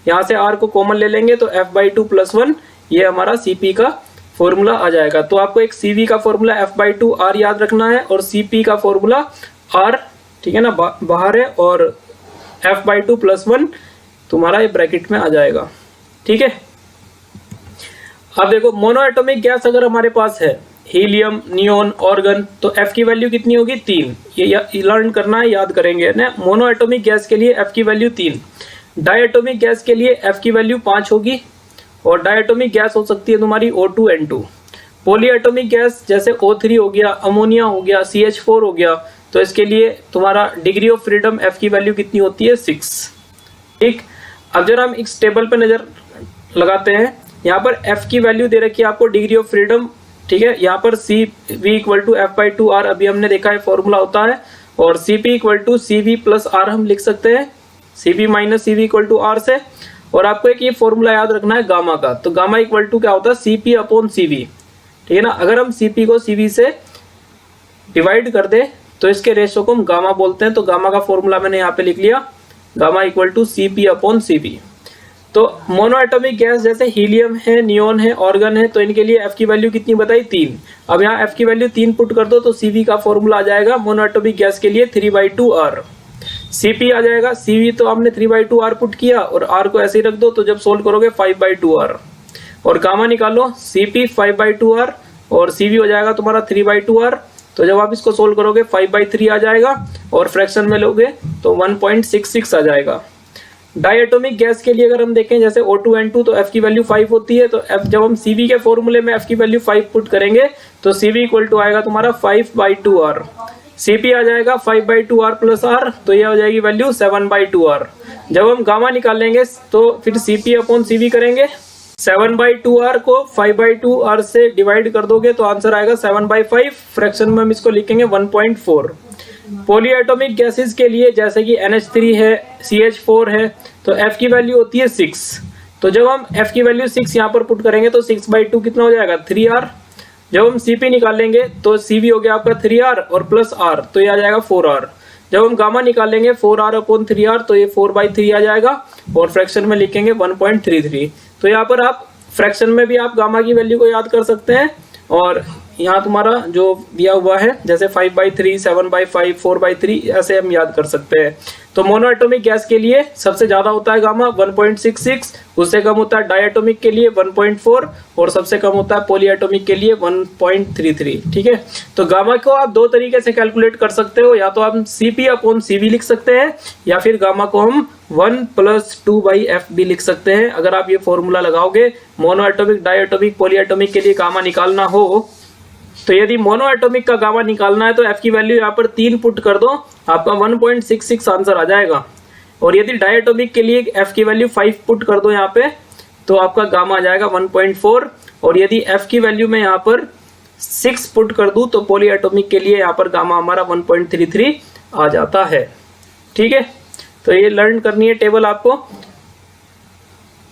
यहाँ से R को कॉमन ले लेंगे, तो F बाई टू प्लस 1, ये हमारा Cp का फॉर्मूला आ जाएगा। तो आपको एक Cv का formula F by two R याद रखना है, और Cp का फॉर्मूला R, ठीक है ना, बाहर है, और F बाई टू प्लस 1 तुम्हारा ये ब्रैकेट में आ जाएगा, ठीक है। अब देखो, मोनोएटॉमिक गैस अगर हमारे पास है, हीलियम, नियोन, ऑर्गन, तो F की वैल्यू कितनी होगी, 3। ये लर्न करना है, याद करेंगे ना। मोनोएटॉमिक गैस के लिए F की वैल्यू 3, डायएटॉमिक गैस के लिए F की वैल्यू 5 होगी, और डायएटॉमिक गैस हो सकती है तुम्हारी O2N2। पॉलीएटॉमिक गैस जैसे O3 हो गया, अमोनिया हो गया, CH4 हो गया, तो इसके लिए तुम्हारा डिग्री ऑफ फ्रीडम F की वैल्यू कितनी होती है, 6, ठीक। अब जरा हम इस टेबल पे नजर लगाते हैं, यहाँ पर F की वैल्यू दे रखी है आपको, डिग्री ऑफ फ्रीडम, ठीक है। यहाँ पर Cv equal to F by two R अभी हमने देखा है फॉर्मूला होता है, और Cp equal to Cv plus R हम लिख सकते हैं, Cp minus Cv equal to R से। और आपको एक ये फॉर्मूला याद रखना है गामा का, तो गामा इक्वल टू क्या होता है, Cp अपॉन Cv, ठीक है ना। अगर हम Cp को Cv से डिवाइड कर दे तो इसके रेशो को हम गामा बोलते हैं, तो गामा का फॉर्मूला मैंने यहाँ पे लिख लिया, gamma equal to Cp upon Cv। तो मोनोएटॉमिक गैस जैसे हीलियम है, नियोन है, ऑर्गन है, तो इनके लिए F की वैल्यू कितनी बताई, 3। अब यहाँ F की वैल्यू 3 पुट कर दो, तो Cv का फॉर्मूला आ जाएगा मोनोएटॉमिक गैस के लिए 3/2R। Cp आ जाएगा, Cv तो आपने 3/2R पुट किया, और R को ऐसे ही रख दो, तो जब सोल्व करोगे 5/2R। और गामा निकालो, Cp 5/2R, और Cv हो जाएगा तुम्हारा 3/2R। तो जब आप इसको सोल्व करोगे 5/3 आ जाएगा, और फ्रैक्शन में लोगे तो 1.66 आ जाएगा। डायएटॉमिक गैस के लिए अगर हम देखें, जैसे O2N2, तो F की वैल्यू 5 होती है, तो F जब हम Cv के फॉर्मूले में F की वैल्यू 5 पुट करेंगे, तो Cv इक्वल टू आएगा तुम्हारा 5/2R। Cp आ जाएगा 5/2R प्लस R, तो ये हो जाएगी वैल्यू 7/2R। जब हम गामा निकालेंगे तो फिर Cp अपॉन Cv करेंगे, 7/2R को 5/2R से डिवाइड कर दोगे तो आंसर आएगा 7/5, फ्रैक्शन में हम इसको लिखेंगे 1.4। पॉलीएटॉमिक गैसेस के लिए जैसे कि NH3 है, CH4 है, तो F की वैल्यू होती है 6। तो जब हम F की वैल्यू 6 यहाँ पर पुट करेंगे तो 6/2 कितना हो जाएगा, 3R। जब हम Cp निकालेंगे तो Cv हो गया आपका 3R और प्लस R, तो ये आ जाएगा 4R। जब हम गामा निकालेंगे 4R अपॉन 3R, तो ये 4/3 आ जाएगा, और फ्रैक्शन में लिखेंगे 1.33। तो यहाँ पर आप फ्रैक्शन में भी आप गामा की वैल्यू को याद कर सकते हैं, और यहाँ तुम्हारा जो दिया हुआ है जैसे 5/3, 7/5, 4/3, ऐसे हम याद कर सकते हैं। तो मोनोएटॉमिक गैस के लिए सबसे ज्यादा होता है गामा 1.66, उससे कम होता है डायएटॉमिक के लिए 1.4, और सबसे कम होता है पॉलीएटॉमिक के लिए 1.33, ठीक है। तो गामा को आप दो तरीके से कैलकुलेट कर सकते हो, या तो आप Cp अपॉन Cv लिख सकते हैं, या फिर गामा को हम 1 + 2/F भी लिख सकते हैं। अगर आप ये फॉर्मूला लगाओगे, मोनोएटॉमिक, डायएटॉमिक, पॉलीएटॉमिक के लिए गामा निकालना हो, तो यदि मोनोएटॉमिक का गामा निकालना है तो F की वैल्यू यहाँ पर 3 पुट कर दो, आपका 1.66 आंसर आ जाएगा। और यदि डायएटॉमिक के लिए F की वैल्यू 5 पुट कर दो यहाँ पे, तो आपका गामा आ जाएगा 1.4। और यदि F की वैल्यू में यहाँ पर 6 पुट कर दूं, तो पॉलीएटॉमिक के लिए यहाँ पर गामा हमारा 1.33 आ जाता है, ठीक है। तो ये लर्न करनी है टेबल आपको।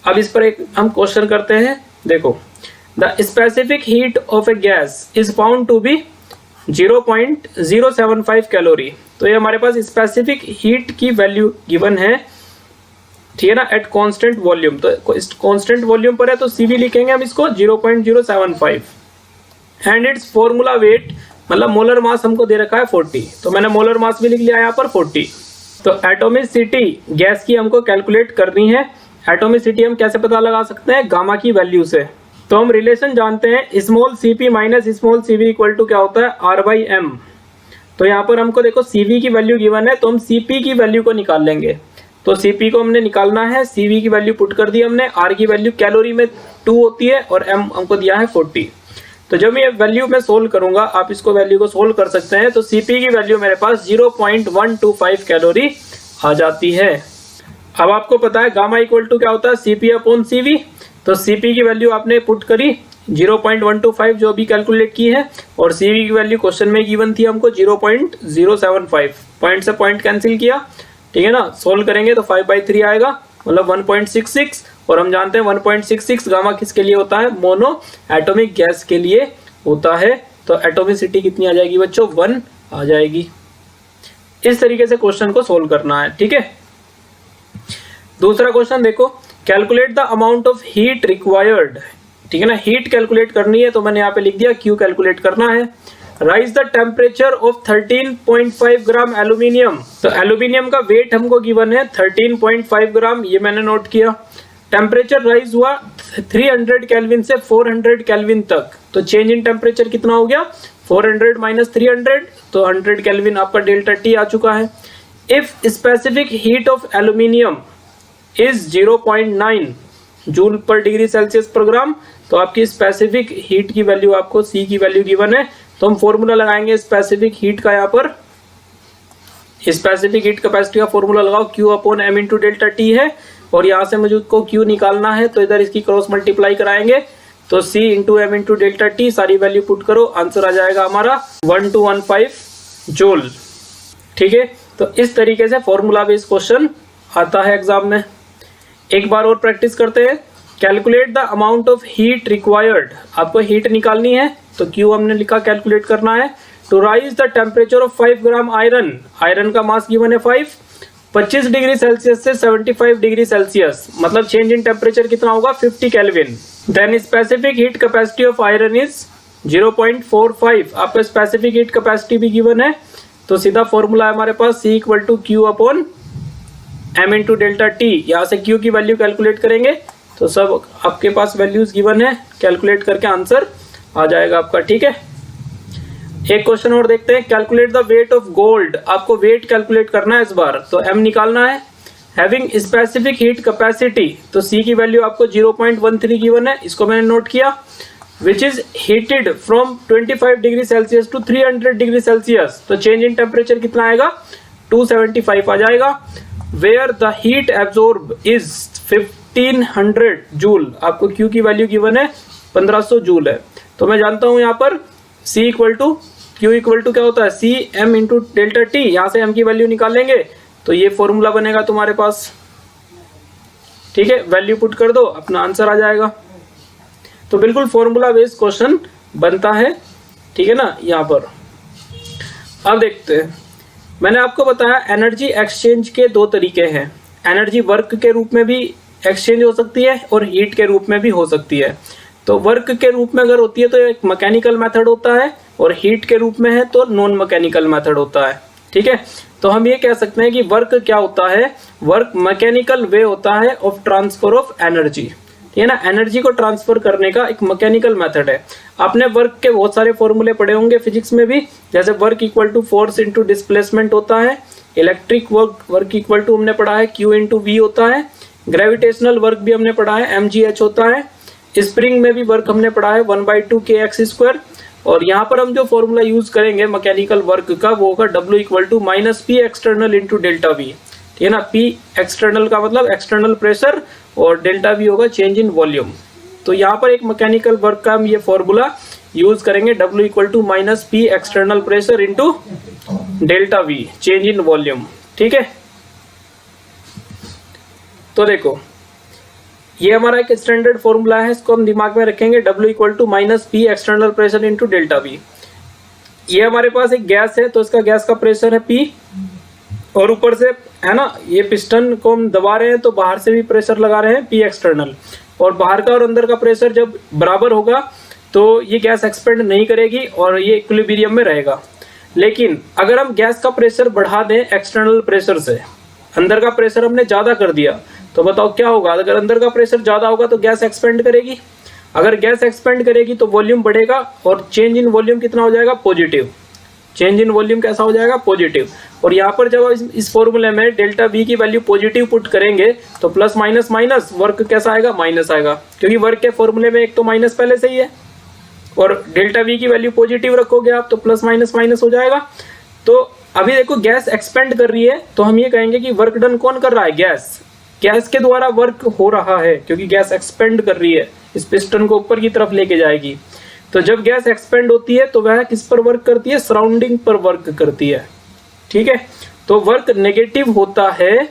अब इस पर एक हम क्वेश्चन करते हैं, देखो। The specific heat of a gas is found to be 0.075 calorie. तो ये हमारे पास स्पेसिफिक हीट की वैल्यू गिवन है, ठीक है ना, एट कांस्टेंट वॉल्यूम। तो कांस्टेंट वॉल्यूम पर है तो CV लिखेंगे हम इसको 0.075 एंड इट्स फॉर्मूला वेट, मतलब मोलर मास हमको दे रखा है 40, तो मैंने मोलर मास भी लिख लिया यहाँ पर 40। तो एटोमिसिटी गैस की हमको कैलकुलेट करनी है। एटोमिसिटी हम कैसे पता लगा सकते हैं, गामा की वैल्यू से। तो हम रिलेशन जानते हैं small cp minus small cv equal to क्या होता है R/m। तो यहाँ पर हमको देखो CV की वैल्यू गिवन है तो हम CP की वैल्यू को निकाल लेंगे। तो CP को हमने निकालना है, CV की वैल्यू पुट कर दी हमने, R की वैल्यू कैलोरी में 2 होती है और M हमको दिया है 40। तो जब ये वैल्यू मैं सोल्व करूंगा, आप इसको वैल्यू को सोल्व कर सकते हैं, तो CP की वैल्यू मेरे पास 0.125 कैलोरी आ जाती है। अब आपको पता है गामा इक्वल टू क्या होता है, CP/CV। तो CP की वैल्यू आपने पुट करी 0.125 जो अभी कैलकुलेट की है, और CV की वैल्यू क्वेश्चन में गिवन थी हमको 0.075। पॉइंट से पॉइंट कैंसिल किया, ठीक है ना, सोल्व करेंगे तो 5/3 आएगा, मतलब 1.66। और हम जानते हैं 1.66 गामा किसके लिए होता है, मोनो एटॉमिक गैस के लिए होता है। तो एटोमिसिटी कितनी आ जाएगी बच्चों, 1 आ जाएगी। इस तरीके से क्वेश्चन को सोल्व करना है, ठीक है। दूसरा क्वेश्चन देखो, calculate the amount of heat required, ठीक है ना, हीट कैलकुलेट करनी है। तो मैंने यहाँ पे लिख दिया Q कैलकुलेट करना है। Rise the temperature of 13.5 gram aluminium. तो एल्यूमिनियम का वेट हमको गिवन है 13.5 ग्राम, ये मैंने नोट किया। टेम्परेचर राइज हुआ 300 केल्विन से 400 केल्विन तक। तो चेंज इन टेम्परेचर कितना हो गया, 400 माइनस 300, तो 100 केल्विन आपका डेल्टा T आ चुका है। If specific heat of aluminium is 0.9 joule पर डिग्री सेल्सियस पर ग्राम, तो आपकी स्पेसिफिक हीट की वैल्यू आपको C की वैल्यू गिवन है। तो हम फॉर्मूला लगाएंगे स्पेसिफिक हीट का, यहाँ पर स्पेसिफिक हीट कैपेसिटी का फॉर्मूला लगाओ, Q/m इंटू डेल्टा T है, और यहाँ से मुझे को Q निकालना है, तो इधर इसकी क्रॉस मल्टीप्लाई कराएंगे, तो C into m into delta T, सारी वैल्यू पुट करो, आंसर आ जाएगा हमारा 1215 जूल, ठीक है। तो इस तरीके से फॉर्मूला बेस्ड क्वेश्चन आता है एग्जाम में। एक बार और प्रैक्टिस करते हैं। Calculate the amount of heat required, आपको हीट निकालनी है, तो Q हमने लिखा कैलकुलेट करना है। To rise the temperature of 5 gram iron, iron का मास गिवन है 5, 25 डिग्री सेल्सियस से 75 डिग्री सेल्सियस, मतलब चेंज इन टेम्परेचर कितना होगा, 50 kelvin. Then specific heat capacity of iron is 0.45, आपको स्पेसिफिक हीट कैपेसिटी भी गिवन है, तो सीधा फॉर्मूला है हमारे पास C equal to Q/m into delta T। यहाँ से Q की वैल्यू कैलकुलेट करेंगे, तो सब आपके पास वैल्यूज गिवन है, कैलकुलेट करके आंसर आ जाएगा आपका, ठीक है। एक क्वेश्चन और देखते हैं, calculate the weight of gold, आपको वेट कैलकुलेट करना है इस बार, तो M निकालना है। हैविंग स्पेसिफिक हीट कैपेसिटी, तो C की वैल्यू आपको 0.13 गिवन है, इसको मैंने नोट किया। Which is heated from 25 degree Celsius to 300 degree Celsius, तो चेंज इन टेम्परेचर कितना आएगा, 275 आ जाएगा। Where the heat absorb is 1500 joule, आपको Q की वैल्यू गिवन है 1500 जूल है, तो मैं जानता हूं यहाँ पर C equal to Q equal to क्या होता है, CM इंटू डेल्टा T। यहाँ से M की वैल्यू निकालेंगे, तो ये फॉर्मूला बनेगा तुम्हारे पास, ठीक है। वैल्यू पुट कर दो, अपना आंसर आ जाएगा। तो बिल्कुल फॉर्मूला बेस्ड क्वेश्चन बनता है, ठीक है ना। यहाँ पर अब देखते हैं, मैंने आपको बताया एनर्जी एक्सचेंज के 2 तरीके हैं। एनर्जी वर्क के रूप में भी एक्सचेंज हो सकती है और हीट के रूप में भी हो सकती है। तो वर्क के रूप में अगर होती है तो एक मैकेनिकल मेथड होता है, और हीट के रूप में है तो नॉन मैकेनिकल मेथड होता है, ठीक है। तो हम ये कह सकते हैं कि वर्क क्या होता है, वर्क मैकेनिकल वे होता है ऑफ ट्रांसफर ऑफ एनर्जी, ठीक है ना। एनर्जी को ट्रांसफर करने का एक मैकेनिकल मेथड है। आपने वर्क के बहुत सारे फॉर्मूले पढ़े होंगे फिजिक्स में भी, जैसे work equal to force into displacement होता है, इलेक्ट्रिक वर्क इक्वल टू हमने पढ़ा है Q इंटू V होता है, ग्रेविटेशनल वर्क भी हमने पढ़ा है mgh होता है, स्प्रिंग में भी वर्क हमने पढ़ा है 1/2 kx²। और यहाँ पर हम जो फॉर्मूला यूज करेंगे मैकेनिकल वर्क का, वो होगा W equal to minus P external into delta V, ठीक है ना। P एक्सटर्नल का मतलब एक्सटर्नल प्रेशर, और डेल्टा V होगा चेंज इन वॉल्यूम। तो यहाँ पर एक मैकेनिकल वर्क का हम ये फॉर्मूला यूज करेंगे, W equal to minus P external pressure into delta V change in volume, ठीक है। तो देखो ये हमारा एक स्टैंडर्ड फॉर्मूला है, इसको हम दिमाग में रखेंगे, W equal to minus P external pressure into delta V। ये हमारे पास एक गैस है, तो इसका गैस का प्रेशर है P, और ऊपर से है ना ये पिस्टन को हम दबा रहे हैं तो बाहर से भी प्रेशर लगा रहे हैं P एक्सटर्नल, और बाहर का और अंदर का प्रेशर जब बराबर होगा तो ये गैस एक्सपेंड नहीं करेगी और ये इक्विलिब्रियम में रहेगा। लेकिन अगर हम गैस का प्रेशर बढ़ा दें एक्सटर्नल प्रेशर से, अंदर का प्रेशर हमने ज़्यादा कर दिया, तो बताओ क्या होगा? अगर अंदर का प्रेशर ज़्यादा होगा तो गैस एक्सपेंड करेगी, अगर गैस एक्सपेंड करेगी तो वॉल्यूम बढ़ेगा, और चेंज इन वॉल्यूम कितना हो जाएगा? पॉजिटिव। चेंज इन वॉल्यूम कैसा हो जाएगा? पॉजिटिव। और यहाँ पर जब इस फॉर्मूले में डेल्टा V की वैल्यू पॉजिटिव पुट करेंगे तो प्लस माइनस माइनस वर्क कैसा आएगा? माइनस आएगा, क्योंकि वर्क के फॉर्मूले में एक तो माइनस पहले से ही है, और डेल्टा V की वैल्यू पॉजिटिव रखोगे आप तो प्लस माइनस माइनस हो जाएगा। तो अभी देखो गैस एक्सपेंड कर रही है, तो हम ये कहेंगे कि वर्क डन कौन कर रहा है? गैस। गैस के द्वारा वर्क हो रहा है, क्योंकि गैस एक्सपेंड कर रही है, इस पिस्टन को ऊपर की तरफ लेके जाएगी। तो जब गैस एक्सपेंड होती है तो वह किस पर वर्क करती है? सराउंडिंग पर वर्क करती है। ठीक है, तो वर्क नेगेटिव होता है,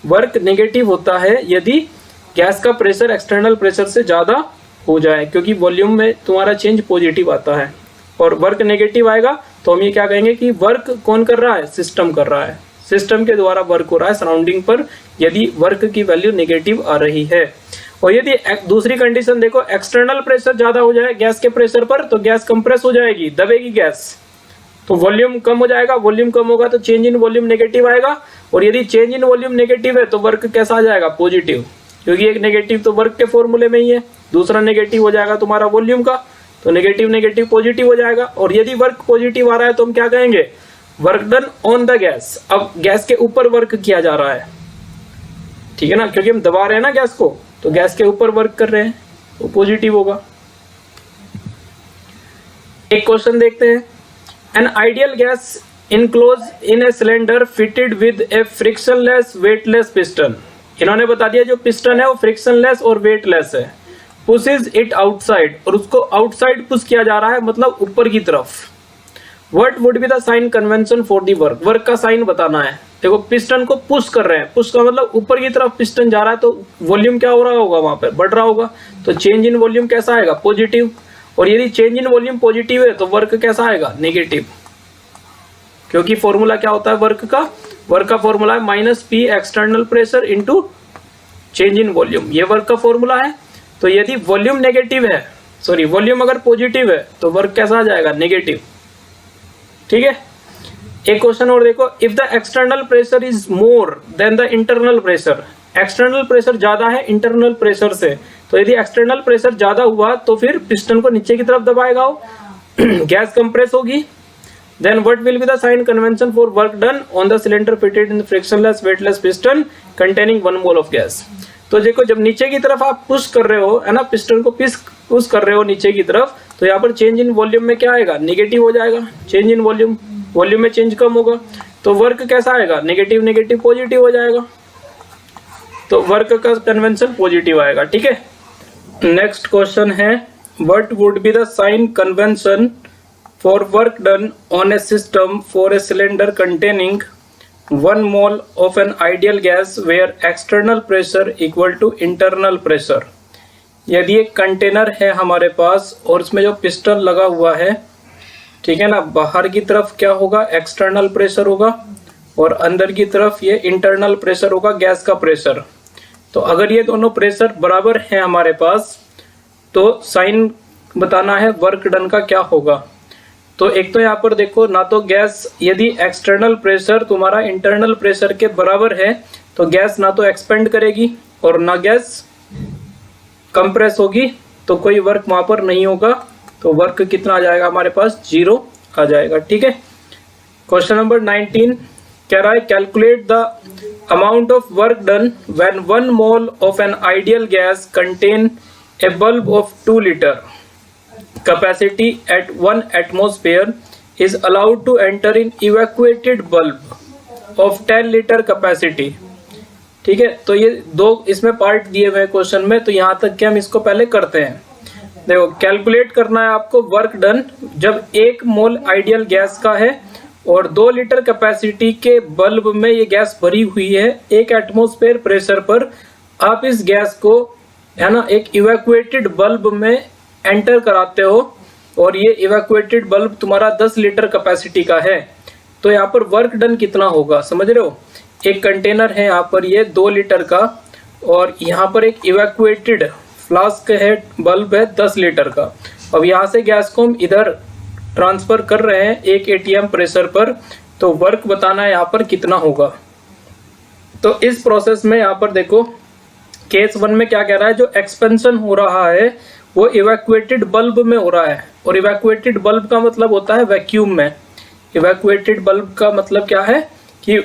वर्क नेगेटिव होता है यदि गैस का प्रेशर एक्सटर्नल प्रेशर से ज़्यादा हो जाए, क्योंकि वॉल्यूम में तुम्हारा चेंज पॉजिटिव आता है, और वर्क नेगेटिव आएगा तो हम ये क्या कहेंगे कि वर्क कौन कर रहा है? सिस्टम कर रहा है, सिस्टम के द्वारा वर्क हो रहा है सराउंडिंग पर, यदि वर्क की वैल्यू नेगेटिव आ रही है। और यदि दूसरी कंडीशन देखो, एक्सटर्नल प्रेशर ज़्यादा हो जाए गैस के प्रेशर पर तो गैस कंप्रेस हो जाएगी, दबेगी गैस, तो वॉल्यूम कम हो जाएगा, वॉल्यूम कम होगा तो चेंज इन वॉल्यूम नेगेटिव आएगा, और यदि चेंज इन वॉल्यूम नेगेटिव है तो वर्क कैसा आ जाएगा? पॉजिटिव, क्योंकि एक नेगेटिव तो वर्क के फॉर्मूले में ही है, दूसरा नेगेटिव हो जाएगा तुम्हारा वॉल्यूम का, तो नेगेटिव नेगेटिव पॉजिटिव हो जाएगा। और यदि वर्क पॉजिटिव आ रहा है तो हम क्या कहेंगे? Work done on the gas. अब गैस के ऊपर वर्क किया जा रहा है, ठीक है ना, क्योंकि हम दबा रहे हैं ना गैस को, तो गैस के ऊपर वर्क कर रहे हैं तो पॉजिटिव होगा। एक क्वेश्चन देखते हैं। An ideal gas enclose in a cylinder fitted with A frictionless weightless piston. इन्होंने बता दिया जो पिस्टन है वो फ्रिक्शनलेस और वेटलेस है। पुशेज इट आउटसाइड, और उसको आउटसाइड पुश किया जा रहा है, मतलब ऊपर की तरफ। What would be the sign convention for the work? Work का साइन बताना है। देखो पिस्टन को पुश कर रहे हैं, पुश का मतलब ऊपर की तरफ पिस्टन जा रहा है, तो वॉल्यूम क्या हो रहा होगा? वहां पर बढ़ रहा होगा, तो चेंज इन वॉल्यूम कैसा आएगा? पॉजिटिव। और यदि चेंज इन वॉल्यूम पॉजिटिव है तो वर्क कैसा आएगा? नेगेटिव, क्योंकि फॉर्मूला क्या होता है वर्क का? वर्क का फॉर्मूला है minus P external pressure into change in volume, ये वर्क का फॉर्मूला है। तो यदि वॉल्यूम नेगेटिव है, सॉरी वॉल्यूम अगर पॉजिटिव है तो वर्क कैसा आ जाएगा? नेगेटिव। ठीक है, एक क्वेश्चन और देखो। If the external pressure is more than the internal pressure, external pressure ज्यादा है इंटरनल प्रेशर से, तो यदि एक्सटर्नल प्रेशर ज्यादा हुआ तो फिर पिस्टन को नीचे की तरफ दबाएगा वो गैस कंप्रेस होगी। Then what will be the sign convention for work done on the cylinder fitted in frictionless weightless piston containing 1 mole of gas. तो देखो जब नीचे की तरफ आप पुश कर रहे हो, है ना, पिस्टन को पुश कर रहे हो नीचे की तरफ, तो यहाँ पर चेंज इन वॉल्यूम में क्या आएगा? नेगेटिव हो जाएगा। चेंज इन वॉल्यूम, वॉल्यूम में चेंज कम होगा, तो वर्क कैसा आएगा? नेगेटिव नेगेटिव पॉजिटिव हो जाएगा, तो वर्क का कन्वेंशन पॉजिटिव आएगा। ठीक है, नेक्स्ट क्वेश्चन है what would be the sign convention for work done on a system for a cylinder containing 1 mole of an ideal gas where external pressure equal to internal pressure. यदि एक container है हमारे पास और उसमें जो piston लगा हुआ है, ठीक है ना, बाहर की तरफ क्या होगा? एक्सटर्नल प्रेशर होगा, और अंदर की तरफ ये इंटरनल प्रेशर होगा, गैस का प्रेशर। तो अगर ये दोनों प्रेशर बराबर हैं हमारे पास, तो साइन बताना है वर्क डन का क्या होगा। तो एक तो यहाँ पर देखो, ना तो गैस, यदि एक्सटर्नल प्रेशर तुम्हारा इंटरनल प्रेशर के बराबर है तो गैस ना तो एक्सपेंड करेगी और ना गैस कंप्रेस होगी, तो कोई वर्क वहां पर नहीं होगा, तो वर्क कितना आ जाएगा हमारे पास? 0 आ जाएगा। ठीक है, क्वेश्चन नंबर 19 कह रहा है calculate the amount of work done when 1 mole of an ideal gas contain a bulb of 2 litre capacity at 1 atmosphere is allowed to enter in evacuated bulb of 10 liter capacity। ठीक है, तो ये दो इसमें part दिए हुए question में, तो यहाँ तक के हम इसको पहले करते हैं। देखो कैलकुलेट करना है आपको वर्क डन जब 1 मोल आइडियल गैस का है और 2 लीटर कैपेसिटी के बल्ब में ये गैस भरी हुई है 1 एटमॉस्फेयर प्रेशर पर। आप इस गैस को, है ना, एक इवैक्यूएटेड बल्ब में एंटर कराते हो, और ये इवैक्यूएटेड बल्ब तुम्हारा 10 लीटर कैपेसिटी का है, तो यहाँ पर वर्क डन कितना होगा, समझ रहे हो। एक कंटेनर है यहाँ पर ये 2 लीटर का, और यहाँ पर एक इवैक्यूएटेड फ्लास्क है, बल्ब है 10 लीटर का। अब यहाँ से गैस को हम इधर ट्रांसफर कर रहे हैं 1 ATM प्रेशर पर, तो वर्क बताना है यहाँ पर कितना होगा। तो इस प्रोसेस में यहाँ पर देखो केस 1 में क्या कह रहा है, जो एक्सपेंशन हो रहा है वो इवैक्यूएटेड बल्ब में हो रहा है, और इवैक्यूएटेड बल्ब का मतलब होता है वैक्यूम में। इवैक्यूएटेड बल्ब का मतलब क्या है कि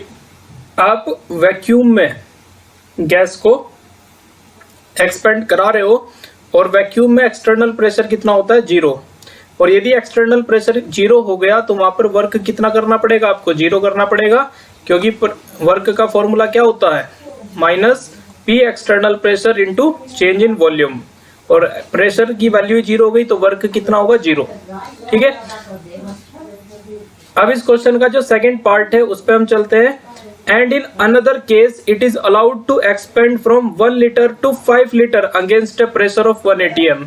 आप वैक्यूम में गैस को एक्सपेंड करा रहे हो, और वैक्यूम में एक्सटर्नल प्रेशर कितना होता है, 0। और यदि एक्सटर्नल प्रेशर 0 हो गया तो वहां पर वर्क कितना करना पड़ेगा, आपको 0 करना पड़ेगा, क्योंकि वर्क का फॉर्मूला क्या होता है, minus P external pressure into change in volume, और प्रेशर की वैल्यू 0 हो गई तो वर्क कितना होगा, 0। ठीक है। अब इस क्वेश्चन का जो सेकंड पार्ट है उस पे हम चलते हैं। And in another case it is allowed to expand from 1 litre to 5 litre against a pressure of 1 ATM।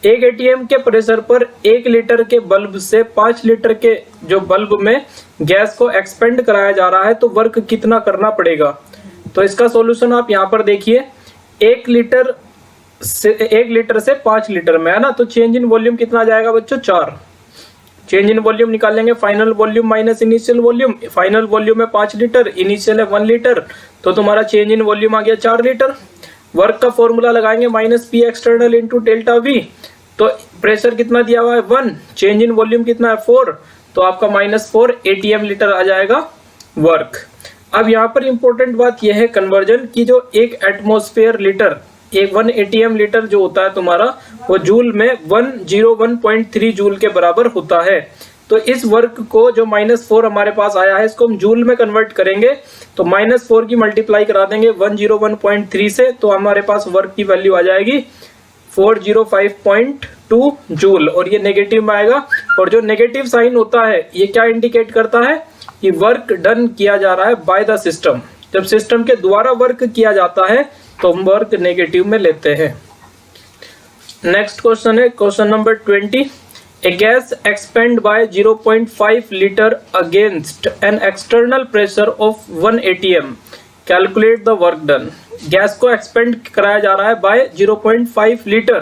1 ATM के प्रेशर पर 1 लीटर के बल्ब से 5 लीटर के जो बल्ब में गैस को एक्सपेंड कराया जा रहा है, तो वर्क कितना करना पड़ेगा। तो इसका सॉल्यूशन आप यहाँ पर देखिए, 1 लीटर से 5 लीटर में है ना, तो चेंज इन वॉल्यूम कितना आ जाएगा बच्चों, 4। चेंज इन वॉल्यूम निकाल लेंगे, final volume minus initial volume. Final volume है 5 लीटर, इनिशियल है 1 लीटर, तो तुम्हारा चेंज इन वॉल्यूम आ गया 4 लीटर। वर्क का फॉर्मूला लगाएंगे minus P external into delta V, तो प्रेशर कितना दिया हुआ है 1, चेंज इन वॉल्यूम कितना है 4, तो आपका -4 ATM लीटर आ जाएगा वर्क। अब यहाँ पर इंपॉर्टेंट बात यह है कन्वर्जन की, जो 1 एटमॉस्फेयर लीटर, एक 1 ATM लीटर जो होता है तुम्हारा, वो जूल में 101.3 जूल के बराबर होता है। तो इस वर्क को जो -4 हमारे पास आया है, इसको हम जूल में कन्वर्ट करेंगे, तो -4 की मल्टीप्लाई करा देंगे 101.3 से, तो हमारे पास वर्क की वैल्यू आ जाएगी 405.2 जूल, और ये नेगेटिव में आएगा। और जो नेगेटिव साइन होता है ये क्या इंडिकेट करता है कि वर्क डन किया जा रहा है बाय द सिस्टम। जब सिस्टम के द्वारा वर्क किया जाता है तो हम वर्क नेगेटिव में लेते हैं। नेक्स्ट क्वेश्चन है question number 20। A gas expand by 0.5 litre against an external pressure of 1 ATM, calculate the work done. Gas को एक्सपेंड कराया जा रहा है बाय 0.5 लीटर,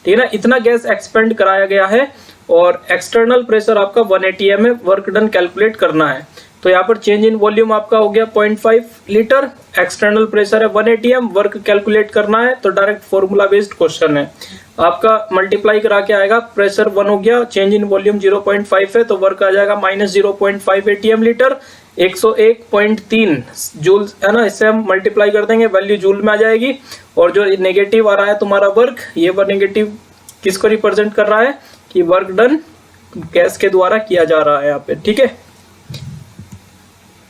ठीक है ना, इतना गैस एक्सपेंड कराया गया है, और एक्सटर्नल प्रेशर आपका 1 ATM है, वर्क डन कैलकुलेट करना है। तो यहाँ पर चेंज इन वॉल्यूम आपका हो गया 0.5 लीटर, एक्सटर्नल प्रेशर है 1 ATM, वर्क कैलकुलेट करना है, तो डायरेक्ट फॉर्मूला बेस्ड क्वेश्चन है। आपका मल्टीप्लाई करा के आएगा, प्रेशर 1 हो गया, चेंज इन वॉल्यूम 0.5 है, तो वर्क आ जाएगा -0.5 ATM लीटर, 101.3 जूल है ना, इससे हम मल्टीप्लाई कर देंगे, वैल्यू जूल में आ जाएगी। और जो नेगेटिव आ रहा है तुम्हारा वर्क, ये नेगेटिव किसको रिप्रेजेंट कर रहा है कि वर्क डन गैस के द्वारा किया जा रहा है यहाँ पे, ठीक है।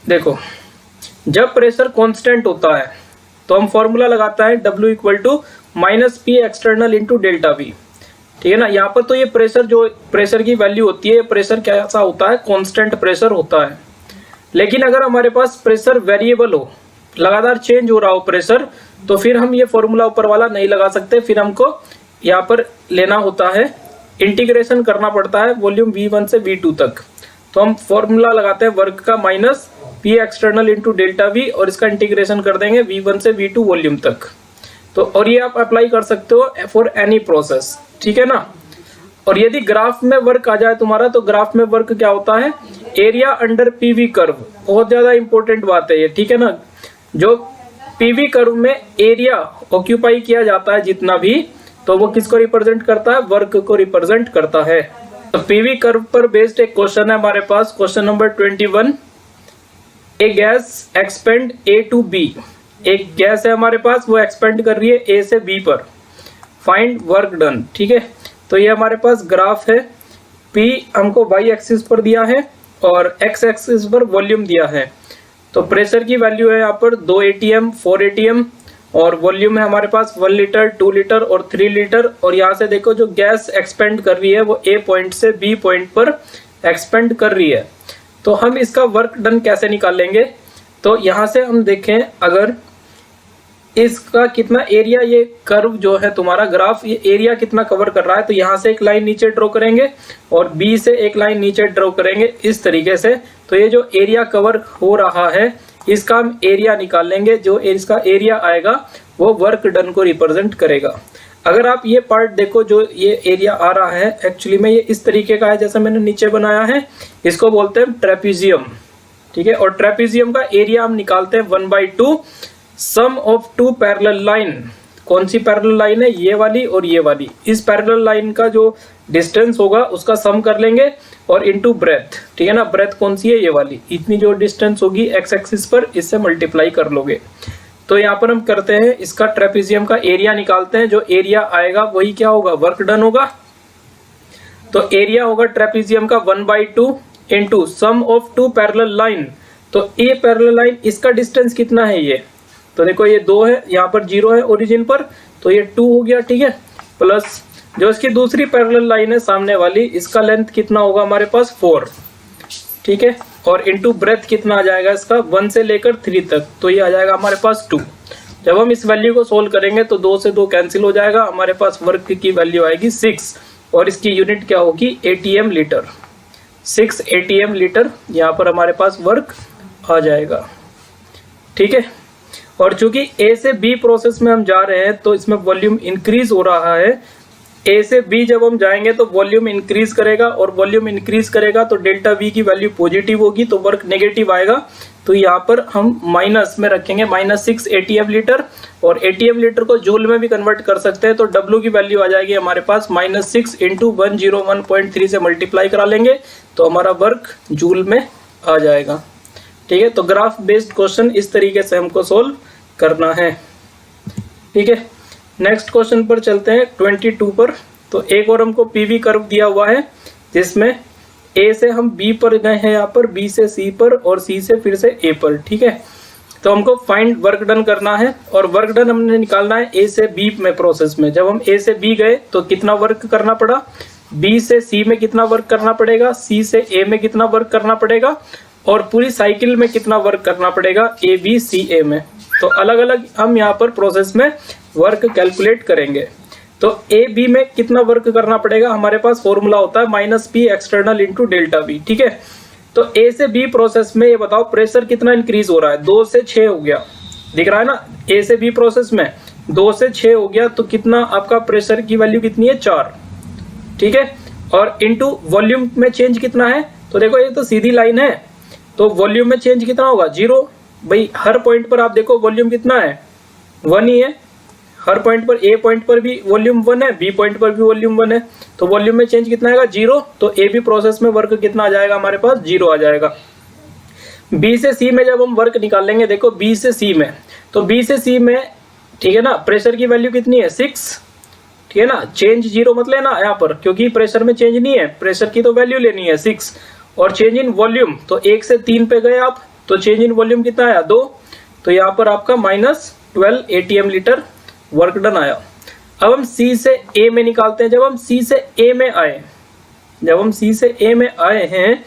देखो, जब प्रेशर कांस्टेंट होता है तो हम फॉर्मूला लगाते हैं W = -P external into delta V, ठीक है ना। यहाँ पर तो ये प्रेशर, जो प्रेशर की वैल्यू होती है, प्रेशर कैसा होता है, कांस्टेंट प्रेशर होता है। लेकिन अगर हमारे पास प्रेशर वेरिएबल हो, लगातार चेंज हो रहा हो प्रेशर, तो फिर हम ये फॉर्मूला ऊपर वाला नहीं लगा सकते, फिर हमको यहाँ पर लेना होता है, इंटीग्रेशन करना पड़ता है वॉल्यूम V1 से V2 तक। तो हम फॉर्मूला लगाते हैं वर्क का -P external into delta V, और इसका इंटीग्रेशन कर देंगे V1 से V2 वॉल्यूम तक। तो और ये आप अप्लाई कर सकते हो फॉर एनी प्रोसेस, ठीक है ना। और यदि ग्राफ में वर्क आ जाए तुम्हारा, तो ग्राफ में वर्क क्या होता है, एरिया अंडर PV कर्व, बहुत ज्यादा इंपॉर्टेंट बात है ये, ठीक है ना। जो PV कर्व में एरिया ऑक्यूपाई किया जाता है जितना भी, तो वो किसको रिप्रेजेंट करता है, वर्क को रिप्रेजेंट करता है। तो PV कर्व पर बेस्ड एक क्वेश्चन है हमारे पास, question number 21। A gas expand A to B, एक गैस है हमारे पास, वो एक्सपेंड कर रही है A से B पर, फाइंड वर्क डन, ठीक है। तो ये हमारे पास ग्राफ है, P हमको Y एक्सिस पर दिया है और X एक्सिस पर वॉल्यूम दिया है। तो प्रेशर की वैल्यू है यहाँ पर 2 ATM, 4 ATM, और वॉल्यूम है हमारे पास 1 लीटर, 2 लीटर और 3 लीटर। और यहाँ से देखो जो गैस एक्सपेंड कर रही है वो A पॉइंट से B पॉइंट पर एक्सपेंड कर रही है। तो हम इसका वर्क डन कैसे निकालेंगे, तो यहाँ से हम देखें, अगर इसका कितना एरिया, ये कर्व जो है तुम्हारा ग्राफ, ये एरिया कितना कवर कर रहा है। तो यहाँ से एक लाइन नीचे ड्रॉ करेंगे और बी से एक लाइन नीचे ड्रॉ करेंगे इस तरीके से। तो ये जो एरिया कवर हो रहा है इसका हम एरिया निकाल लेंगे। जो इसका एरिया आएगा वो वर्क डन को रिप्रेजेंट करेगा। अगर आप ये पार्ट देखो, जो ये एरिया आ रहा है एक्चुअली में ये इस तरीके का है जैसा मैंने नीचे बनाया है, इसको बोलते हैं ट्रेपीजियम, ठीक है। और ट्रेपीजियम का एरिया हम निकालते हैं 1/2 सम ऑफ टू पैरेलल लाइन। कौन सी पैरेलल लाइन है, ये वाली और ये वाली। इस पैरेलल लाइन का जो डिस्टेंस होगा उसका सम कर लेंगे और इनटू ब्रेथ, ठीक है ना। ब्रेथ कौन सी है, ये वाली। इतनी जो डिस्टेंस होगी एक्स एक्सिस पर, इससे मल्टीप्लाई कर लोगे। तो यहाँ पर हम करते हैं इसका ट्रेपीजियम का एरिया निकालते हैं। जो एरिया आएगा वही क्या होगा, वर्क डन होगा। तो एरिया होगा ट्रेपीजियम का 1/2 into sum of two parallel line. तो ये पैरेलल लाइन, इसका डिस्टेंस कितना है ये, तो देखो ये 2 है, यहाँ पर 0 है ओरिजिन पर, तो ये 2 हो गया, ठीक है। प्लस जो इसकी दूसरी पैरेलल लाइन है सामने वाली, इसका लेंथ कितना होगा हमारे पास 4, ठीक है। और इनटू ब्रेथ कितना आ जाएगा इसका, 1 से लेकर 3 तक, तो ये आ जाएगा हमारे पास 2। जब हम इस वैल्यू को सोल्व करेंगे तो 2 से 2 कैंसिल हो जाएगा, हमारे पास वर्क की वैल्यू आएगी 6 और इसकी यूनिट क्या होगी, ATM लीटर। 6 ATM लीटर यहाँ पर हमारे पास वर्क आ जाएगा, ठीक है। और चूंकि A से B प्रोसेस में हम जा रहे हैं तो इसमें वॉल्यूम इंक्रीज हो रहा है। A से B जब हम जाएंगे तो वॉल्यूम इंक्रीज करेगा और वॉल्यूम इंक्रीज करेगा तो डेल्टा V की वैल्यू पॉजिटिव होगी, तो वर्क नेगेटिव आएगा। तो यहाँ पर हम माइनस में रखेंगे -6 ATM लीटर, और ATM लीटर को जूल में भी कन्वर्ट कर सकते हैं। तो W की वैल्यू आ जाएगी हमारे पास -6 × 101.3 से मल्टीप्लाई करा लेंगे तो हमारा वर्क जूल में आ जाएगा, ठीक है। तो ग्राफ बेस्ड क्वेश्चन इस तरीके से हमको सोल्व करना है, ठीक है। नेक्स्ट क्वेश्चन पर चलते हैं 22 पर। तो एक और हमको पीवी कर्व दिया हुआ है जिसमें A से हम B पर गए हैं, यहाँ पर B से C पर और C से फिर से A पर, ठीक है। तो हमको फाइंड वर्क डन करना है और वर्क डन हमने निकालना है A से B में प्रोसेस में। जब हम A से B गए तो कितना वर्क करना पड़ा, B से C में कितना वर्क करना पड़ेगा, C से A में कितना वर्क करना पड़ेगा और पूरी साइकिल में कितना वर्क करना पड़ेगा ABCA में। तो अलग अलग हम यहाँ पर प्रोसेस में वर्क कैलकुलेट करेंगे। तो AB में कितना वर्क करना पड़ेगा, हमारे पास फॉर्मूला होता है -P external into delta V, ठीक है। तो A से B प्रोसेस में ये बताओ प्रेशर कितना इंक्रीज हो रहा है, 2 से 6 हो गया, दिख रहा है ना। A से B प्रोसेस में 2 से 6 हो गया तो कितना आपका प्रेशर की वैल्यू कितनी है, 4, ठीक है। और इंटू वॉल्यूम में चेंज कितना है, तो देखो ये तो सीधी लाइन है, तो वॉल्यूम में चेंज कितना होगा, 0। भाई हर पॉइंट पर आप देखो वॉल्यूम कितना है, 1 ही है। हर पॉइंट पर, A पॉइंट पर भी वॉल्यूम 1 है, B पॉइंट पर भी वॉल्यूम 1 है, तो वॉल्यूम में चेंज कितना आएगा, 0। तो AB प्रोसेस में वर्क कितना आ जाएगा हमारे पास, 0 आ जाएगा। B से C में जब हम वर्क निकालेंगे, देखो B से C में, तो B से C में, ठीक है ना, प्रेशर की वैल्यू कितनी है, 6, ठीक है ना। चेंज 0 मत लेना यहाँ पर क्योंकि प्रेशर में चेंज नहीं है, प्रेशर की तो वैल्यू लेनी है 6। और चेंज इन वॉल्यूम, तो 1 से 3 पे गए आप, तो चेंज इन वॉल्यूम कितना आया, 2। तो यहाँ पर आपका -12 ATM लीटर वर्क डन आया। अब हम C से A में निकालते हैं। जब हम C से A में आए हैं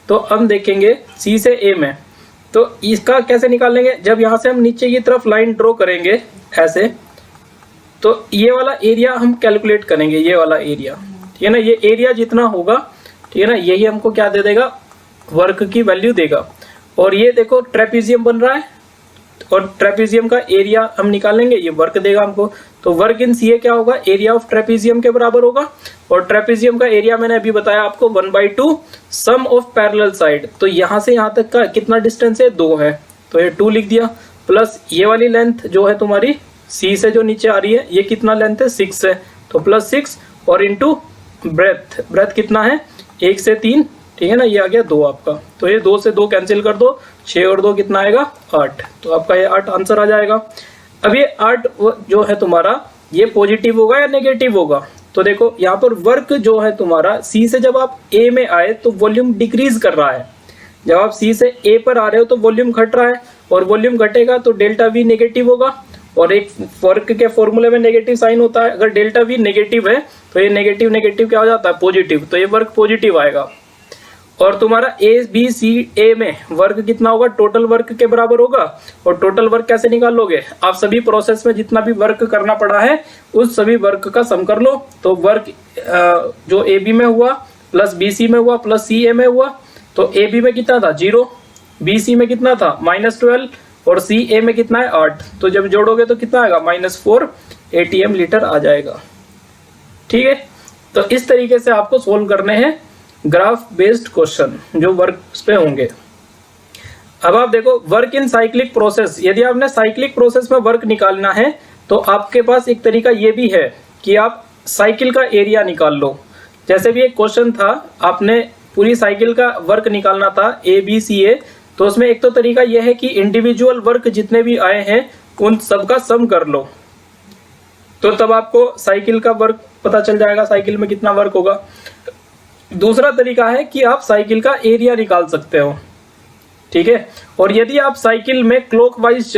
तो हम देखेंगे C से A में, तो इसका कैसे निकालेंगे, जब यहाँ से हम नीचे की तरफ लाइन ड्रॉ करेंगे ऐसे, तो ये वाला एरिया हम कैलकुलेट करेंगे, ये वाला एरिया, ठीक है ना। ये एरिया जितना होगा, ठीक है ना, यही हमको क्या दे देगा, वर्क की वैल्यू देगा। और ये देखो ट्रेपीजियम बन रहा है और ट्रेपीजियम का एरिया हम निकालेंगे, ये वर्क देगा हमको। तो वर्क इन CA क्या होगा, एरिया ऑफ ट्रेपीजियम के बराबर होगा। और ट्रेपीजियम का एरिया मैंने अभी बताया आपको 1/2 सम ऑफ पैरेलल साइड। तो यहाँ से यहाँ तक का कितना डिस्टेंस है, 2 है, तो ये 2 लिख दिया। प्लस ये वाली लेंथ जो है तुम्हारी C से जो नीचे आ रही है, ये कितना लेंथ है, 6 है, तो +6 और इंटू ब्रेथ कितना है, 1 से 3, ठीक है ना, ये आ गया 2 आपका। तो ये 2 से 2 कैंसिल कर दो, 6 और 2 कितना आएगा, 8। तो आपका ये 8 आंसर आ जाएगा। अब ये 8 जो है तुम्हारा, ये पॉजिटिव होगा या नेगेटिव होगा, तो देखो यहाँ पर वर्क जो है तुम्हारा C से जब आप A में आए तो वॉल्यूम डिक्रीज कर रहा है। जब आप C से A पर आ रहे हो तो वॉल्यूम घट रहा है, और वॉल्यूम घटेगा तो डेल्टा V नेगेटिव होगा। और एक वर्क के फॉर्मूले में नेगेटिव साइन होता है, अगर डेल्टा V नेगेटिव है तो ये नेगेटिव क्या हो जाता है, पॉजिटिव, तो ये वर्क पॉजिटिव आएगा। और तुम्हारा ए बी सी ए में वर्क कितना होगा, टोटल वर्क के बराबर होगा। और टोटल वर्क कैसे निकालोगे, आप सभी प्रोसेस में जितना भी वर्क करना पड़ा है उस सभी वर्क का सम कर लो। तो वर्क जो ए बी में हुआ प्लस बी सी में हुआ प्लस सी ए में हुआ, तो ए बी में कितना था 0, बी सी में कितना था -12 और सी ए में कितना है 8। तो जब जोड़ोगे तो कितना आएगा -4 ATM लीटर आ जाएगा। ठीक है, तो इस तरीके से आपको सोल्व करने हैं ग्राफ बेस्ड क्वेश्चन जो वर्क पे होंगे। अब आप देखो वर्क इन साइक्लिक प्रोसेस, यदि आपने साइक्लिक प्रोसेस में वर्क निकालना है तो आपके पास एक तरीका ये भी है कि आप साइकिल का एरिया निकाल लो। जैसे भी एक क्वेश्चन था, आपने पूरी साइकिल का वर्क निकालना था ABCA, तो उसमें एक तो तरीका यह है कि इंडिविजुअल वर्क जितने भी आए हैं उन सबका सम कर लो, तो तब आपको साइकिल का वर्क पता चल जाएगा, साइकिल में कितना वर्क होगा। दूसरा तरीका है कि आप साइकिल का एरिया निकाल सकते हो। ठीक है, और यदि आप साइकिल में क्लॉकवाइज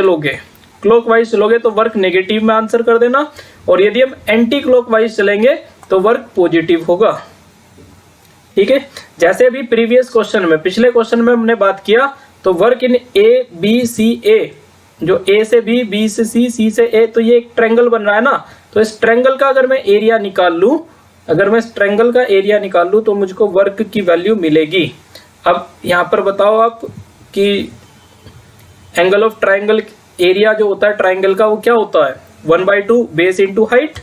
चलोगे तो वर्क नेगेटिव में आंसर कर देना, और यदि हम एंटी क्लॉकवाइज चलेंगे तो वर्क पॉजिटिव होगा। ठीक है, जैसे अभी प्रीवियस क्वेश्चन में, पिछले क्वेश्चन में हमने बात किया, तो वर्क इन ABCA, जो A से B, B से C, C से A, तो ये एक ट्रायंगल बन रहा है ना, तो इस ट्रायंगल का अगर मैं एरिया निकाल लूं, तो मुझको वर्क की वैल्यू मिलेगी। अब यहाँ पर बताओ आप कि एंगल ऑफ ट्रायंगल, एरिया जो होता है ट्रायंगल का, वो क्या होता है 1/2 बेस इंटू हाइट।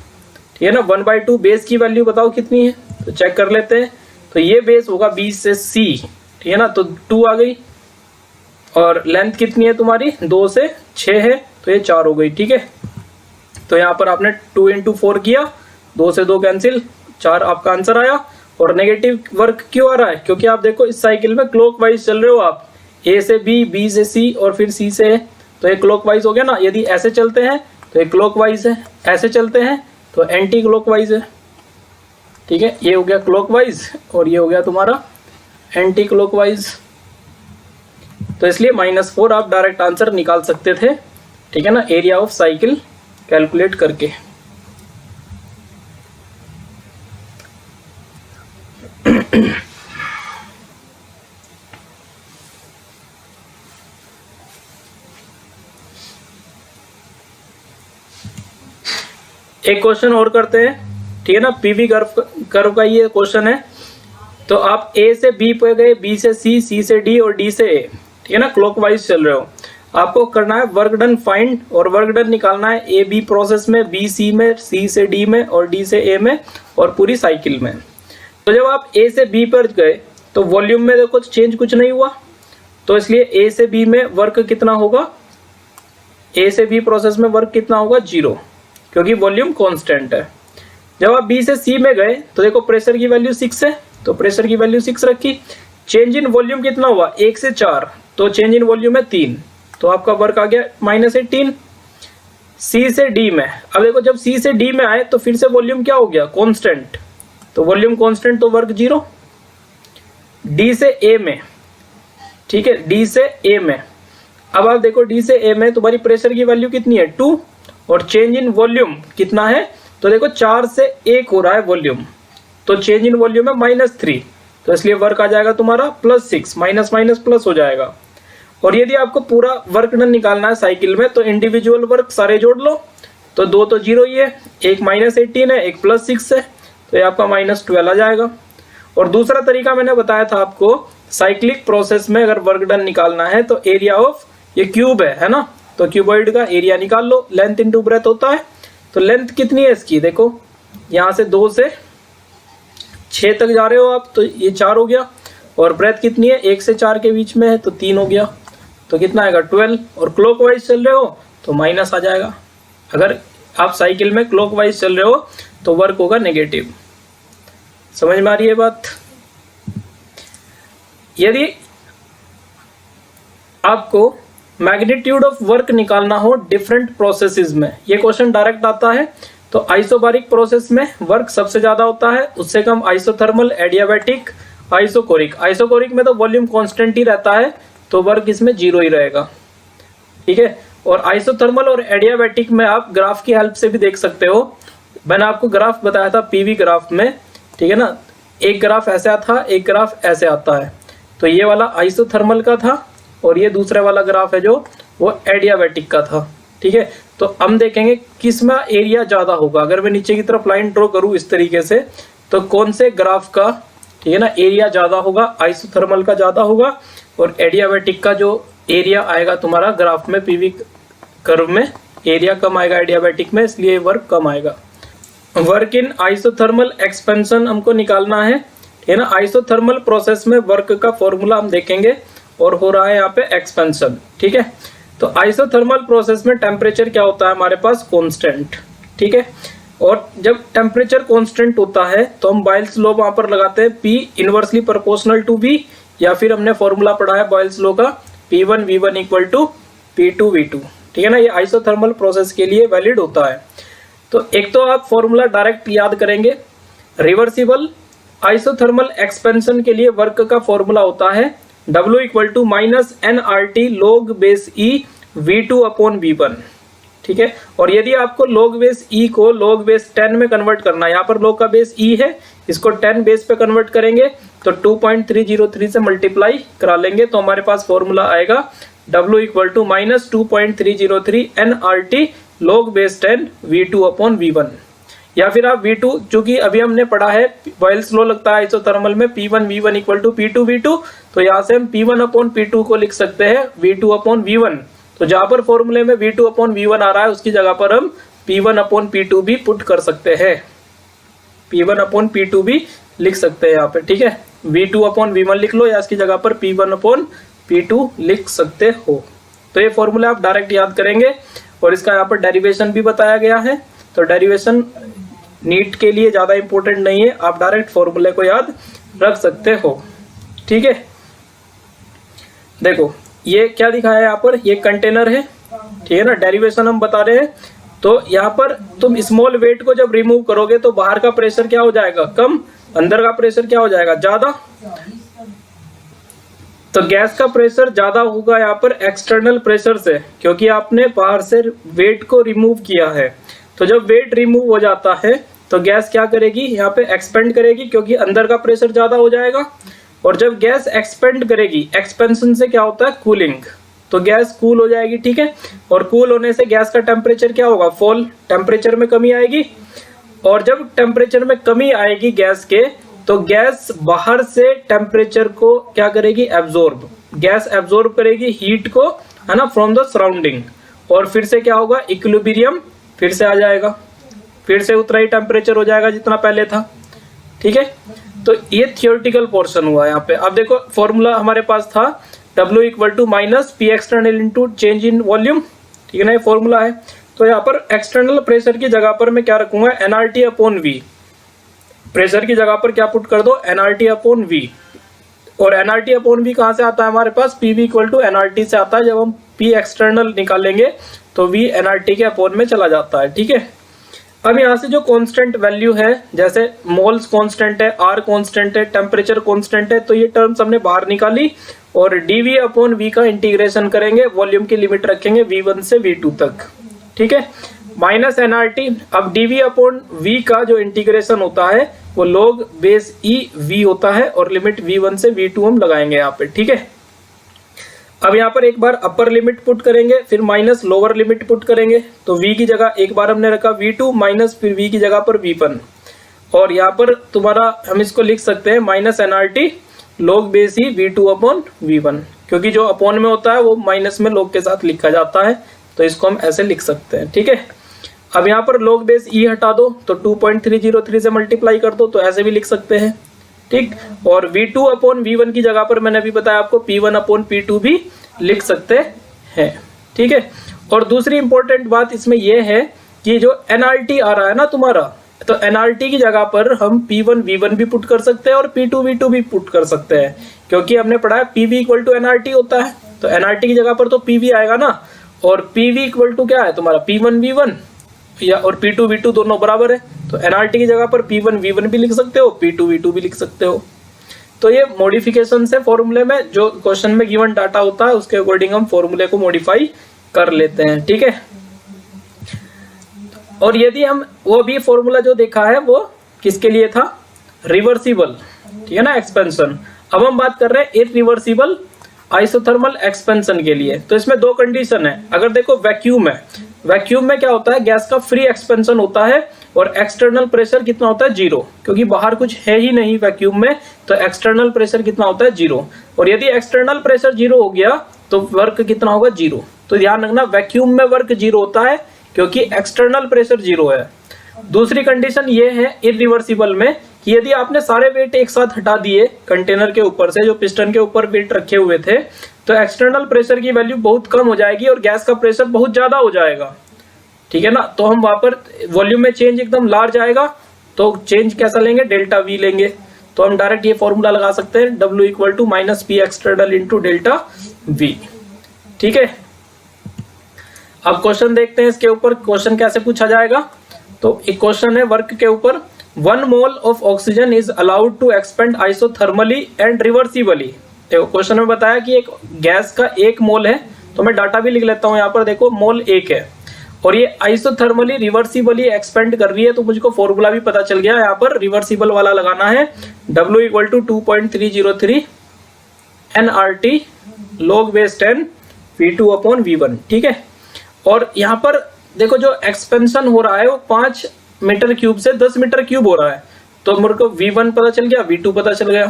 ठीक है ना, 1/2 बेस की वैल्यू बताओ कितनी है, तो चेक कर लेते हैं। तो ये बेस होगा B से C, ठीक है ना, तो 2 आ गई, और लेंथ कितनी है तुम्हारी 2 से 6 है, तो ये 4 हो गई। ठीक है, तो यहाँ पर आपने 2 × 4 किया, 2 से 2 कैंसिल, 4 आपका आंसर आया। और नेगेटिव वर्क क्यों आ रहा है, क्योंकि आप देखो इस साइकिल में क्लॉकवाइज चल रहे हो आप, A से B, B से C और फिर C से A, तो ये क्लॉकवाइज हो गया ना। यदि ऐसे चलते हैं तो ये क्लॉकवाइज है, ऐसे चलते हैं तो एंटी क्लॉकवाइज है। ठीक है, ये हो गया क्लॉकवाइज और ये हो गया तुम्हारा एंटी क्लॉकवाइज, तो इसलिए -4 आप डायरेक्ट आंसर निकाल सकते थे। ठीक है ना, एरिया ऑफ साइकिल कैलकुलेट करके। एक क्वेश्चन और करते हैं। ठीक है ना, पीवी कर्व का ये क्वेश्चन है। तो आप A से B पे गए, B से C, C से D और D से A, ठीक है ना, क्लॉकवाइज चल रहे हो। आपको करना है वर्क डन फाइंड, और वर्क डन निकालना है A B प्रोसेस में, B C में, C से D में और D से A में और पूरी साइकिल में। तो जब आप A से B पर गए तो वॉल्यूम में देखो चेंज कुछ नहीं हुआ, तो इसलिए A से B में वर्क कितना होगा, A से B प्रोसेस में वर्क कितना होगा 0, क्योंकि वॉल्यूम कांस्टेंट है। जब आप B से C में गए तो देखो प्रेशर की वैल्यू 6 है, तो प्रेशर की वैल्यू 6 रखी। चेंज इन वॉल्यूम कितना हुआ 1 से 4, तो चेंज इन वॉल्यूम है 3, तो आपका वर्क आ गया -18। C से D में, अब देखो जब C से D में आए तो फिर से वॉल्यूम क्या हो गया कांस्टेंट, तो वॉल्यूम कांस्टेंट तो वर्क 0। D से A में, ठीक है, D से A में, अब आप देखो D से A में तुम्हारी प्रेशर की वैल्यू कितनी है 2, और चेंज इन वॉल्यूम कितना है, तो देखो 4 से 1 हो रहा है वॉल्यूम, तो चेंज इन वॉल्यूम है -3, तो इसलिए वर्क आ जाएगा तुम्हारा +6, माइनस माइनस प्लस हो जाएगा। और यदि आपको पूरा वर्क डन निकालना है साइकिल में तो इंडिविजुअल वर्क सारे जोड़ लो, तो 2 तो 0 ही है, एक -18 है, एक +6 है, तो ये आपका -12 आ जाएगा। और दूसरा तरीका मैंने बताया था आपको, साइक्लिक प्रोसेस में अगर वर्क डन निकालना है तो एरिया ऑफ, ये क्यूब है ना, तो क्यूबॉइड का एरिया निकाल लो, लेंथ इंटू ब्रेथ होता है। तो लेंथ कितनी है इसकी, देखो यहाँ से 2 से 6 तक जा रहे हो आप, तो ये 4 हो गया, और ब्रेथ कितनी है 1 से 4 के बीच में है, तो 3 हो गया, तो कितना आएगा 12। और क्लॉकवाइज चल रहे हो तो माइनस आ जाएगा, अगर आप साइकिल में क्लॉकवाइज चल रहे हो तो वर्क होगा नेगेटिव। समझ में आ रही है बात। यदि आपको मैग्नीट्यूड ऑफ वर्क निकालना हो डिफरेंट प्रोसेसेस में, ये क्वेश्चन डायरेक्ट आता है, तो आइसोबारिक प्रोसेस में वर्क सबसे ज्यादा होता है, उससे कम आइसोथर्मल, एडियाबैटिक, आइसोकोरिक। आइसोकोरिक में तो वॉल्यूम कांस्टेंट ही रहता है, तो वर्क इसमें 0 ही रहेगा। ठीक है, और आइसोथर्मल और एडियाबैटिक में आप ग्राफ की हेल्प से भी देख सकते हो। मैंने आपको ग्राफ बताया था पीवी ग्राफ में, ठीक है ना, एक ग्राफ ऐसे आता है, एक ग्राफ ऐसे आता है। तो ये वाला आइसोथर्मल का था और ये दूसरा वाला ग्राफ है जो वो एडियाबैटिक का था। ठीक है, तो हम देखेंगे किसमें एरिया ज्यादा होगा। अगर मैं नीचे की तरफ लाइन ड्रॉ करूं इस तरीके से, तो कौन से ग्राफ का, ठीक है ना, एरिया ज्यादा होगा, आइसोथर्मल का ज्यादा होगा और एडियाबैटिक का जो एरिया आएगा तुम्हारा ग्राफ में पीवी कर्व में एरिया कम आएगा एडियाबैटिक में, इसलिए वर्क कम आएगा। वर्क इन आइसोथर्मल एक्सपेंशन हमको निकालना है ना। आइसोथर्मल प्रोसेस में वर्क का फॉर्मूला हम देखेंगे और हो रहा है यहाँ पे एक्सपेंशन। ठीक है, तो आइसोथर्मल प्रोसेस में टेम्परेचर क्या होता है हमारे पास, कांस्टेंट। ठीक है, और जब टेम्परेचर कांस्टेंट होता है तो हम बॉयल्स लॉ वहां पर लगाते हैं, P inversely proportional to V, या फिर हमने फॉर्मूला पढ़ा है बॉयल्स लॉ का P1V1 इक्वल टू P2V2। ठीक है ना, ये आइसोथर्मल प्रोसेस के लिए वैलिड होता है। तो एक तो आप फॉर्मूला डायरेक्ट याद करेंगे, रिवर्सिबल आइसोथर्मल एक्सपेंशन के लिए वर्क का फॉर्मूला होता है W equal to minus nRT log base E V2 upon V1। ठीक है, और यदि आपको log बेस E को log बेस 10 में कन्वर्ट करना है, यहाँ पर log का बेस E है, इसको 10 बेस पे कन्वर्ट करेंगे तो 2.303 से मल्टीप्लाई करा लेंगे तो हमारे पास फॉर्मूला आएगा W equal to minus 2.303 nRT log base 10 V2 upon V1। या फिर आप V2, चूंकि अभी हमने पढ़ा है बॉयल्स लॉ लगता है आइसोथर्मल में P1V1 इक्वल टू P2V2, तो यहाँ से हम P1 अपॉन P2 को लिख सकते हैं V2 अपॉन V1। तो जहां पर फॉर्मूले में V2 अपॉन V1 आ रहा है उसकी जगह पर हम P1 अपॉन P2 भी पुट कर सकते हैं, P1 अपॉन P2 भी लिख सकते हैं यहाँ पे। ठीक है, V2 अपॉन V1 लिख लो या इसकी जगह पर P1 अपॉन P2 लिख सकते हो। तो ये फॉर्मूला आप डायरेक्ट याद करेंगे और इसका यहाँ पर डेरिवेशन भी बताया गया है। तो डेरिवेशन नीट के लिए ज्यादा इंपॉर्टेंट नहीं है, आप डायरेक्ट फॉर्मूले को याद रख सकते हो। ठीक है, देखो ये क्या दिखाया है यहाँ पर, ये कंटेनर है। ठीक है ना, डेरिवेशन हम बता रहे हैं। तो यहाँ पर तुम स्मॉल वेट को जब रिमूव करोगे तो बाहर का प्रेशर क्या हो जाएगा, कम, अंदर का प्रेशर क्या हो जाएगा, ज्यादा। तो गैस का प्रेशर ज्यादा होगा यहाँ पर एक्सटर्नल प्रेशर से, क्योंकि आपने बाहर से वेट को रिमूव किया है। तो जब वेट रिमूव हो जाता है तो गैस क्या करेगी, यहाँ पे एक्सपेंड करेगी, क्योंकि अंदर का प्रेशर ज्यादा हो जाएगा। और जब गैस एक्सपेंड करेगी, एक्सपेंशन से क्या होता है, कूलिंग, तो गैस कूल हो जाएगी। ठीक है, और कूल होने से गैस का टेम्परेचर क्या होगा, फॉल, टेम्परेचर में कमी आएगी। और जब टेम्परेचर में कमी आएगी गैस के, तो गैस बाहर से टेम्परेचर को क्या करेगी, एब्जॉर्ब, गैस एब्जॉर्ब करेगी हीट को, है ना, फ्रॉम द सराउंडिंग। और फिर से क्या होगा, इक्विलिब्रियम फिर से आ जाएगा, फिर से उतना ही टेम्परेचर हो जाएगा जितना पहले था। ठीक है, तो ये थियोरेटिकल पोर्शन हुआ यहाँ पे। अब देखो फॉर्मूला हमारे पास था W equal to minus P external into change in volume. ठीक है ना, ये फॉर्मूला है। तो यहाँ पर एक्सटर्नल प्रेशर की जगह पर मैं क्या रखूंगा, nRT अपॉन V। प्रेशर की जगह पर क्या पुट कर दो, nRT अपॉन V। और nRT अपॉन V कहाँ से आता है हमारे पास, PV इक्वल टू nRT से आता है। जब हम P एक्सटर्नल निकालेंगे तो V nRT के अपॉन में चला जाता है। ठीक है, अब यहाँ से जो कांस्टेंट वैल्यू है, जैसे मोल्स कांस्टेंट है, R कांस्टेंट है, टेम्परेचर कांस्टेंट है, तो ये टर्म्स हमने बाहर निकाली और dV अपॉन V का इंटीग्रेशन करेंगे, वॉल्यूम की लिमिट रखेंगे V1 से V2 तक। ठीक है, माइनस nRT। अब dV अपॉन V का जो इंटीग्रेशन होता है वो log बेस E V होता है और लिमिट V1 से V2 हम लगाएंगे यहाँ पे। ठीक है, अब यहाँ पर एक बार अपर लिमिट पुट करेंगे, फिर माइनस लोअर लिमिट पुट करेंगे। तो V की जगह एक बार हमने रखा V2 माइनस, फिर V की जगह पर V1। और यहाँ पर तुम्हारा हम इसको लिख सकते हैं minus nRT log base E V2 upon V1, क्योंकि जो अपॉन में होता है वो माइनस में log के साथ लिखा जाता है, तो इसको हम ऐसे लिख सकते हैं। ठीक है, अब यहाँ पर log बेस E हटा दो तो 2.303 से मल्टीप्लाई कर दो, तो ऐसे भी लिख सकते हैं। ठीक, और V2 अपॉन V1 की जगह पर मैंने अभी बताया आपको P1 अपॉन P2 भी लिख सकते हैं। ठीक है, और दूसरी इंपॉर्टेंट बात इसमें यह है कि जो nRT आ रहा है ना तुम्हारा, तो nRT की जगह पर हम P1 V1 भी पुट कर सकते हैं और P2 V2 भी पुट कर सकते हैं, क्योंकि हमने पढ़ा है PV इक्वल टू nRT होता है। तो nRT की जगह पर तो PV आएगा ना, और PV इक्वल टू क्या है तुम्हारा, P1 V1 या और P2 V2 दोनों बराबर है। तो nRT की जगह पर P1 V1 भी लिख सकते हो, P2 V2 भी लिख सकते हो। तो ये मॉडिफिकेशन से फॉर्मूले में जो क्वेश्चन में गिवन डाटा होता है उसके अकॉर्डिंग हम फॉर्मूले को मॉडिफाई कर लेते हैं। ठीक है, और यदि हम वो भी फॉर्मूला जो देखा है वो किसके लिए था, रिवर्सिबल, ठीक है ना, एक्सपेंशन। अब हम बात कर रहे हैं इरिवर्सिबल आइसोथर्मल एक्सपेंशन के लिए। तो इसमें दो कंडीशन है। अगर देखो वैक्यूम है, वैक्यूम में क्या होता है, गैस का फ्री एक्सपेंशन होता है और एक्सटर्नल प्रेशर कितना होता है, जीरो, क्योंकि बाहर कुछ है ही नहीं वैक्यूम में, तो एक्सटर्नल प्रेशर कितना होता है, जीरो। और यदि एक्सटर्नल प्रेशर जीरो हो गया तो वर्क कितना होगा, जीरो। तो ध्यान रखना वैक्यूम में वर्क जीरो होता है क्योंकि एक्सटर्नल प्रेशर जीरो है। दूसरी कंडीशन ये है इरिवर्सिबल में कि यदि आपने सारे वेट एक साथ हटा दिए कंटेनर के ऊपर से, जो पिस्टन के ऊपर वेट रखे हुए थे, तो एक्सटर्नल प्रेशर की वैल्यू बहुत कम हो जाएगी और गैस का प्रेशर बहुत ज्यादा हो जाएगा, ठीक है ना। तो हम वहां पर वॉल्यूम में चेंज एकदम लार्ज आएगा, तो चेंज कैसा लेंगे, डेल्टा वी लेंगे। तो हम डायरेक्ट ये फॉर्मूला लगा सकते हैं, W equal to minus P external into delta V, ठीक है। अब क्वेश्चन देखते हैं इसके ऊपर क्वेश्चन कैसे पूछा जाएगा। तो एक क्वेश्चन है वर्क के ऊपर, 1 mole of oxygen is allowed to expand isothermally and reversibly. देखो क्वेश्चन में बताया कि एक गैस का 1 मोल है, तो मैं डाटा भी लिख लेता हूं यहाँ पर। देखो मोल 1 है और ये आइसोथर्मली रिवर्सिबली एक्सपेंड कर रही है, तो मुझको फॉर्मूला भी पता चल गया। यहाँ पर रिवर्सिबल वाला लगाना है, W equal to 2.303 nRT log base 10 V2 upon V1, ठीक है। और यहाँ पर देखो जो एक्सपेंशन हो रहा है वो 5 मीटर क्यूब से 10 मीटर क्यूब हो रहा है, तो मेरे को V1 पता चल गया, V2 पता चल गया।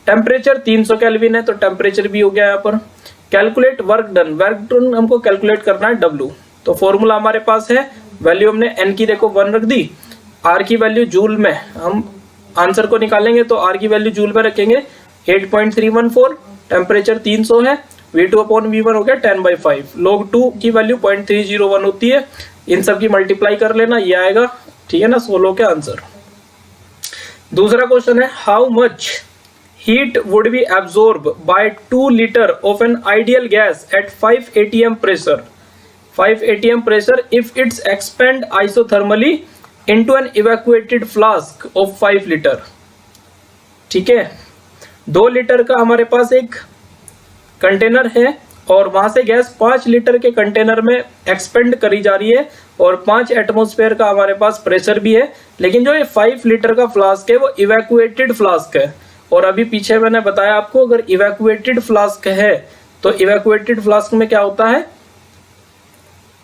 टेम्परेचर 300 केल्विन है, तो टेम्परेचर भी हो गया यहाँ पर। Calculate work done, work done हमको कैलकुलेट करना है W। तो फॉर्मूला हमारे पास है, वैल्यू हमने n की देखो 1 रख दी, R की वैल्यू जूल में, हम आंसर को निकालेंगे तो R की वैल्यू जूल में रखेंगे 8.314, टेम्परेचर 300 है, V2 अपॉन V1 हो गया 10/5, log 2 की वैल्यू 0.301 होती है। इन सब की मल्टीप्लाई कर लेना, ये आएगा, ठीक है ना, 16 के आंसर। दूसरा क्वेश्चन है, how much heat would be absorb by 2 litre of an ideal gas at 5 atm pressure, 5 atm pressure if it's expand isothermally into an evacuated flask of 5 litre, ठीक है। 2 लीटर का हमारे पास एक कंटेनर है और वहां से गैस 5 लीटर के कंटेनर में एक्सपेंड करी जा रही है और 5 एटमॉस्फेयर का हमारे पास प्रेशर भी है, लेकिन जो ये 5 लीटर का फ्लास्क है वो इवैक्यूएटेड फ्लास्क है। और अभी पीछे मैंने बताया आपको, अगर इवैक्यूएटेड फ्लास्क है तो इवैक्यूएटेड फ्लास्क में क्या होता है,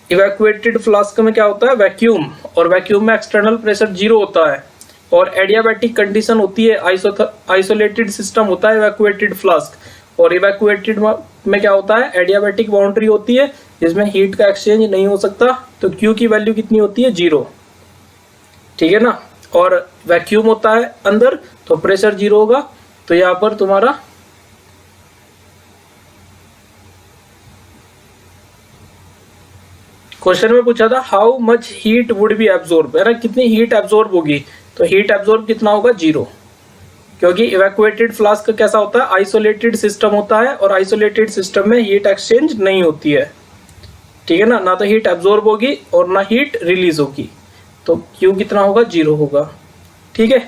इवैक्यूएटेड फ्लास्क में क्या होता है, वैक्यूम, और वैक्यूम में एक्सटर्नल प्रेशर जीरो होता है और एडियाबैटिक कंडीशन होती है, आइसोलेटेड सिस्टम होता है इवैक्यूएटेड फ्लास्क। और इवैक्यूएटेड में क्या होता है, एडियाबैटिक बाउंड्री होती है जिसमें हीट का एक्सचेंज नहीं हो सकता, तो Q की वैल्यू कितनी होती है, 0, ठीक है ना। और वैक्यूम होता है अंदर, तो प्रेशर 0 होगा। तो यहाँ पर तुम्हारा क्वेश्चन में पूछा था how much heat would be absorb, है ना, कितनी हीट एब्जॉर्ब होगी, तो हीट एब्जॉर्ब कितना होगा, 0, क्योंकि इवैक्यूएटेड फ्लास्क कैसा होता है, आइसोलेटेड सिस्टम होता है और आइसोलेटेड सिस्टम में हीट एक्सचेंज नहीं होती है, ठीक है ना तो हीट एब्जॉर्ब होगी और ना हीट रिलीज होगी, तो Q कितना होगा, 0 होगा, ठीक है।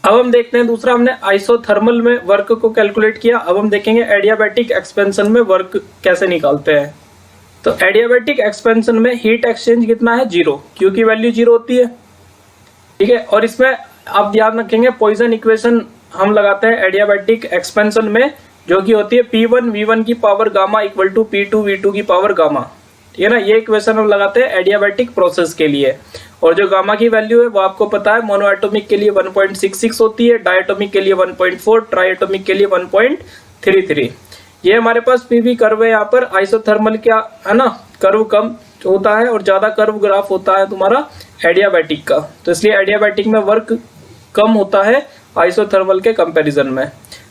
अब हम देखते हैं दूसरा, हमने आइसोथर्मल में वर्क को कैलकुलेट किया, अब हम देखेंगे एडियाबैटिक एक्सपेंशन में वर्क कैसे निकालते हैं। तो एडियाबैटिक एक्सपेंशन में हीट एक्सचेंज कितना है, 0, Q की वैल्यू 0 होती है, ठीक है। और इसमें आप ध्यान रखेंगे पॉइसन इक्वेशन हम लगाते हैं एडियाबैटिक एक्सपेंशन में, जो कि होती है P1 V1 की power gamma equal to P2 V2 की पावर गामा, ठीक है ना। ये इक्वेशन हम लगाते हैं एडियाबैटिक प्रोसेस के लिए। और जो गामा की वैल्यू है वो आपको पता है, मोनोएटॉमिक के लिए 1.66 होती है, डायटोमिक के लिए 1.4, ट्राइएटॉमिक के लिए 1.33। ये हमारे पास पीवी कर्व है, यहाँ पर आइसोथर्मल क्या है ना, कर्व कम होता है और ज्यादा कर्व ग्राफ होता है तुम्हारा एडियाबैटिक का, तो इसलिए एडियाबैटिक में वर्क कम होता है आइसोथर्मल के कंपैरिजन में।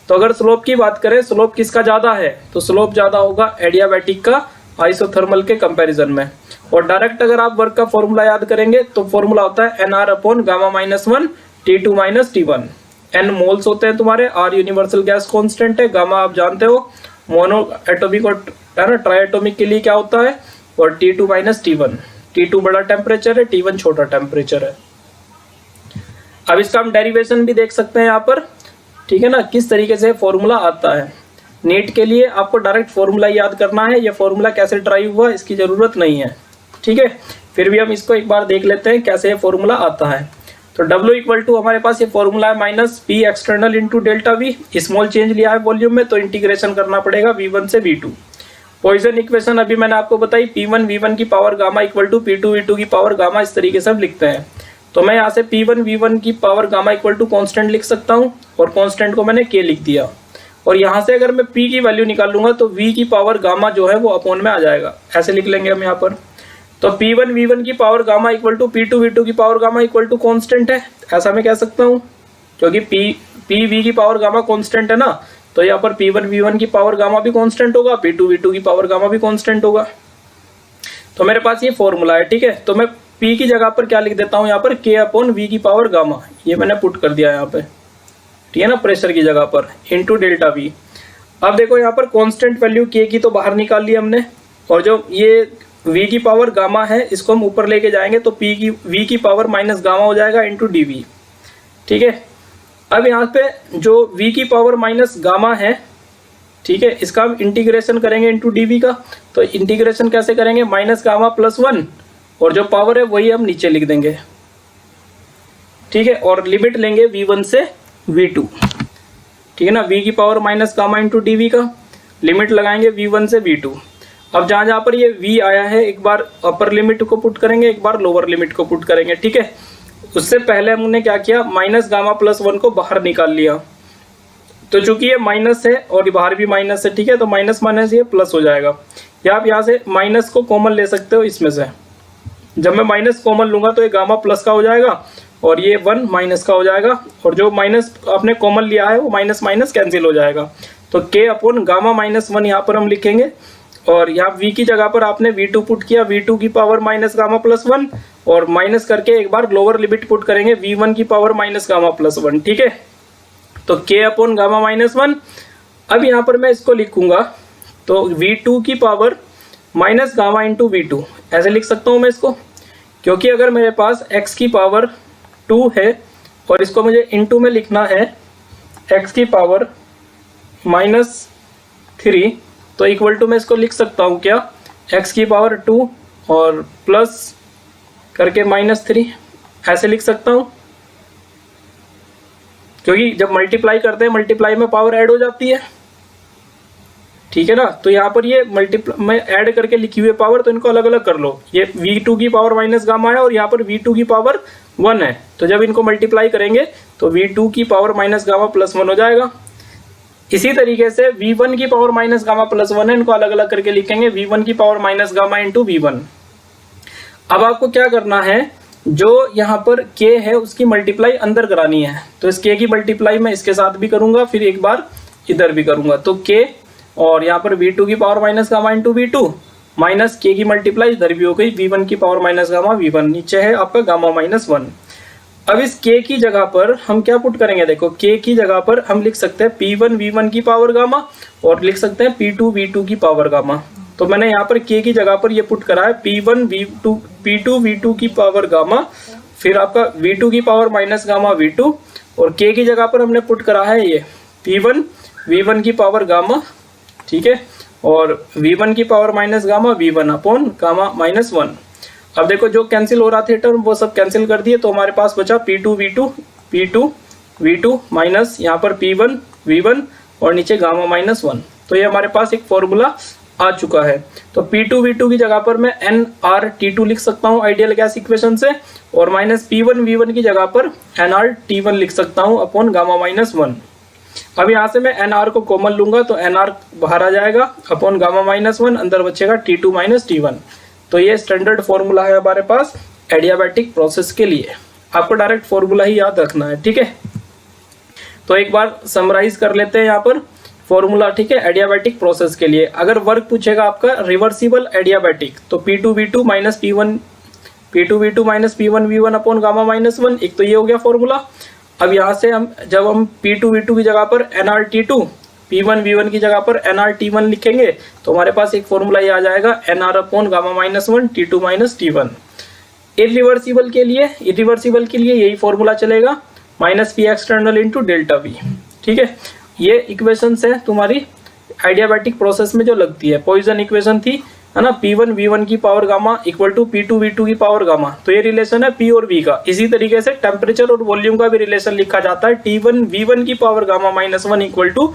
तो अगर स्लोप की बात करें, स्लोप किसका ज्यादा है, तो स्लोप ज्यादा होगा एडियाबैटिक का आइसोथर्मल के कंपैरिजन में। और डायरेक्ट अगर आप वर्क का फॉर्मूला याद करेंगे तो फॉर्मूला होता है NR upon gamma -1 T2 - T1। N moles होते हैं तुम्हारे, R यूनिवर्सल गैस कांस्टेंट है, गामा आप जानते हो मोनो एटॉमिक और ट्राइएटॉमिक के लिए क्या होता है, और T2 - T1। T2 बड़ा टेम्परेचर है, T1 छोटा टेम्परेचर है। अब इसका हम डेरिवेशन भी देख सकते हैं यहाँ पर, ठीक है ना, किस तरीके से फॉर्मूला आता है। नीट के लिए आपको डायरेक्ट फॉर्मूला याद करना है, ये फॉर्मूला कैसे ड्राइव हुआ इसकी जरूरत नहीं है, ठीक है। फिर भी हम इसको एक बार देख लेते हैं कैसे ये फॉर्मूला आता है। तो W इक्वल टू हमारे पास ये फॉर्मूला है minus P external into delta we, small change लिया है वॉल्यूम में तो इंटीग्रेशन करना पड़ेगा V1 से V2। पॉइजन इक्वेशन अभी मैंने आपको बताई, P1 V1 की power gamma equal to P2 V2 की पावर गामा, इस तरीके से हम लिखते हैं। तो मैं यहाँ से P1 V1 की power gamma equal to constant लिख सकता हूँ और कॉन्स्टेंट को मैंने K लिख दिया। और यहाँ से अगर मैं P की वैल्यू निकाल लूंगा तो V की पावर गामा जो है वो अपॉन में आ जाएगा, ऐसे लिख लेंगे हम यहाँ पर। तो P1 V1 की power gamma equal to P2 V2 की power gamma equal to constant है, ऐसा मैं कह सकता हूँ, क्योंकि P V की पावर गामा कॉन्स्टेंट है ना, तो यहाँ पर P1 V1 की पावर गामा भी कॉन्स्टेंट होगा, P2 V2 की पावर गामा भी कॉन्स्टेंट होगा। तो मेरे पास ये फॉर्मूला है, ठीक है। तो मैं P की जगह पर क्या लिख देता हूँ यहाँ पर, K अपॉन V की पावर गामा, ये मैंने पुट कर दिया यहाँ पे, ठीक है ना, प्रेशर की जगह पर, इंटू डेल्टा V। अब देखो यहाँ पर कांस्टेंट वैल्यू K की तो बाहर निकाल ली हमने, और जो ये V की पावर गामा है इसको हम ऊपर लेके जाएंगे तो V की पावर माइनस गामा हो जाएगा इंटू DV, ठीक है। अब यहाँ पे जो V की पावर माइनस गामा है, ठीक है, इसका हम इंटीग्रेशन करेंगे इंटू DV का। तो इंटीग्रेशन कैसे करेंगे, माइनस गामा प्लस 1, और जो पावर है वही हम नीचे लिख देंगे, ठीक है। और लिमिट लेंगे V1 से V2, ठीक है ना, V की power minus gamma into DV का लिमिट लगाएंगे V1 से V2। अब जहां जहां पर ये V आया है, एक बार अपर लिमिट को पुट करेंगे, एक बार लोअर लिमिट को पुट करेंगे, ठीक है। उससे पहले हमने क्या किया, माइनस गामा प्लस 1 को बाहर निकाल लिया। तो चूंकि ये माइनस है और बाहर भी माइनस है, ठीक है, तो माइनस माइनस ये प्लस हो जाएगा। या आप यहाँ से माइनस को कॉमन ले सकते हो इसमें से। जब मैं माइनस कॉमन लूंगा तो ये गामा प्लस का हो जाएगा और ये 1 माइनस का हो जाएगा, और जो माइनस आपने कॉमन लिया है वो माइनस माइनस कैंसिल हो जाएगा। तो K अपॉन गामा माइनस 1 यहाँ पर हम लिखेंगे, और यहाँ V की जगह पर आपने V2 पुट किया, V2 की पावर माइनस गामा प्लस 1, और माइनस करके एक बार लोअर लिमिट पुट करेंगे V1 की पावर माइनस गामा प्लस 1, ठीक है। तो K अपॉन गामा माइनस 1। अब यहाँ पर मैं इसको लिखूंगा तो V2 की power minus gamma into V2, ऐसे लिख सकता हूँ मैं इसको, क्योंकि अगर मेरे पास x की पावर 2 है और इसको मुझे इंटू में लिखना है x की पावर माइनस 3, तो इक्वल टू मैं इसको लिख सकता हूँ क्या, x की पावर 2 और प्लस करके माइनस 3, ऐसे लिख सकता हूँ, क्योंकि जब मल्टीप्लाई करते हैं मल्टीप्लाई में पावर ऐड हो जाती है, ठीक है ना। तो यहाँ पर ये मल्टीप्लाई में ऐड करके लिखी हुई पावर, तो इनको अलग अलग कर लो। ये V2 की पावर माइनस गामा है और यहाँ पर V2 की पावर 1 है, तो जब इनको मल्टीप्लाई करेंगे तो V2 की पावर माइनस गामा प्लस 1 हो जाएगा। इसी तरीके से V1 की पावर माइनस गामा प्लस 1 है, इनको अलग अलग करके लिखेंगे, V1 की power minus gamma into V1। अब आपको क्या करना है, जो यहाँ पर K है उसकी मल्टीप्लाई अंदर करानी है, तो इस K की मल्टीप्लाई मैं इसके साथ भी करूंगा, फिर एक बार इधर भी करूंगा। तो K और यहाँ पर V2 की power minus gamma into V2 minus K की मल्टीप्लाई इधर भी हो गई, V1 की पावर माइनस गामा V1, नीचे है आपका गामा माइनस 1। अब इस K की जगह पर हम क्या पुट करेंगे, देखो K की जगह पर हम लिख सकते हैं P1 V1 की पावर गामा और लिख सकते हैं P2 V2 की पावर गामा। तो मैंने यहाँ पर K की जगह पर ये पुट करा है P1 P2 V2 की पावर गामा, फिर आपका V2 की पावर माइनस गामा V2, और K की जगह पर हमने पुट करा है ये P1 V1 की पावर गामा, ठीक है, और V1 की power minus gamma V1 upon gamma minus 1। अब देखो जो कैंसिल हो रहा था टर्म वो सब कैंसिल कर दिए, तो हमारे पास बचा P2 V2 माइनस यहाँ पर P1 V1 और नीचे गामा माइनस 1। तो ये हमारे पास एक फॉर्मूला आ चुका है। तो P2 V2 की जगह पर मैं nRT2 लिख सकता हूँ आइडियल गैस इक्वेशन से, और माइनस P1 V1 की जगह पर nRT1 लिख सकता हूँ अपॉन गामा माइनस 1। अब यहाँ से मैं nr को कॉमन लूंगा तो nr बाहर आ जाएगा अपॉन गामा माइनस 1, अंदर बचेगा T2 माइनस T1। तो ये स्टैंडर्ड फॉर्मूला है हमारे पास एडियाबैटिक प्रोसेस के लिए, आपको डायरेक्ट फॉर्मूला ही याद रखना है, ठीक है। तो एक बार समराइज कर लेते हैं यहाँ पर फॉर्मूला, ठीक है, एडियाबैटिक प्रोसेस के लिए। अगर वर्क पूछेगा आपका रिवर्सिबल एडियाबैटिक, तो P2 V2 minus P1 V1 upon gamma minus 1, एक तो ये हो गया फॉर्मूला। अब यहाँ से हम जब हम P2 V2 की जगह पर nRT2, P1 V1 की जगह पर nRT1 लिखेंगे तो हमारे पास एक फॉर्मूला ये आ जाएगा nr upon gamma minus 1 T2 minus T1। Irreversible के लिए यही फॉर्मूला चलेगा, minus P external into delta V, ठीक है। ये इक्वेशन है तुम्हारी एडियाबैटिक प्रोसेस में जो लगती है, पॉइजन इक्वेशन थी है ना, P1 V1 की power gamma equal to P2 V2 की पावर गामा। तो ये रिलेशन है P और V का। इसी तरीके से टेम्परेचर और वॉल्यूम का भी रिलेशन लिखा जाता है, T1 V1 की power gamma -1 equal to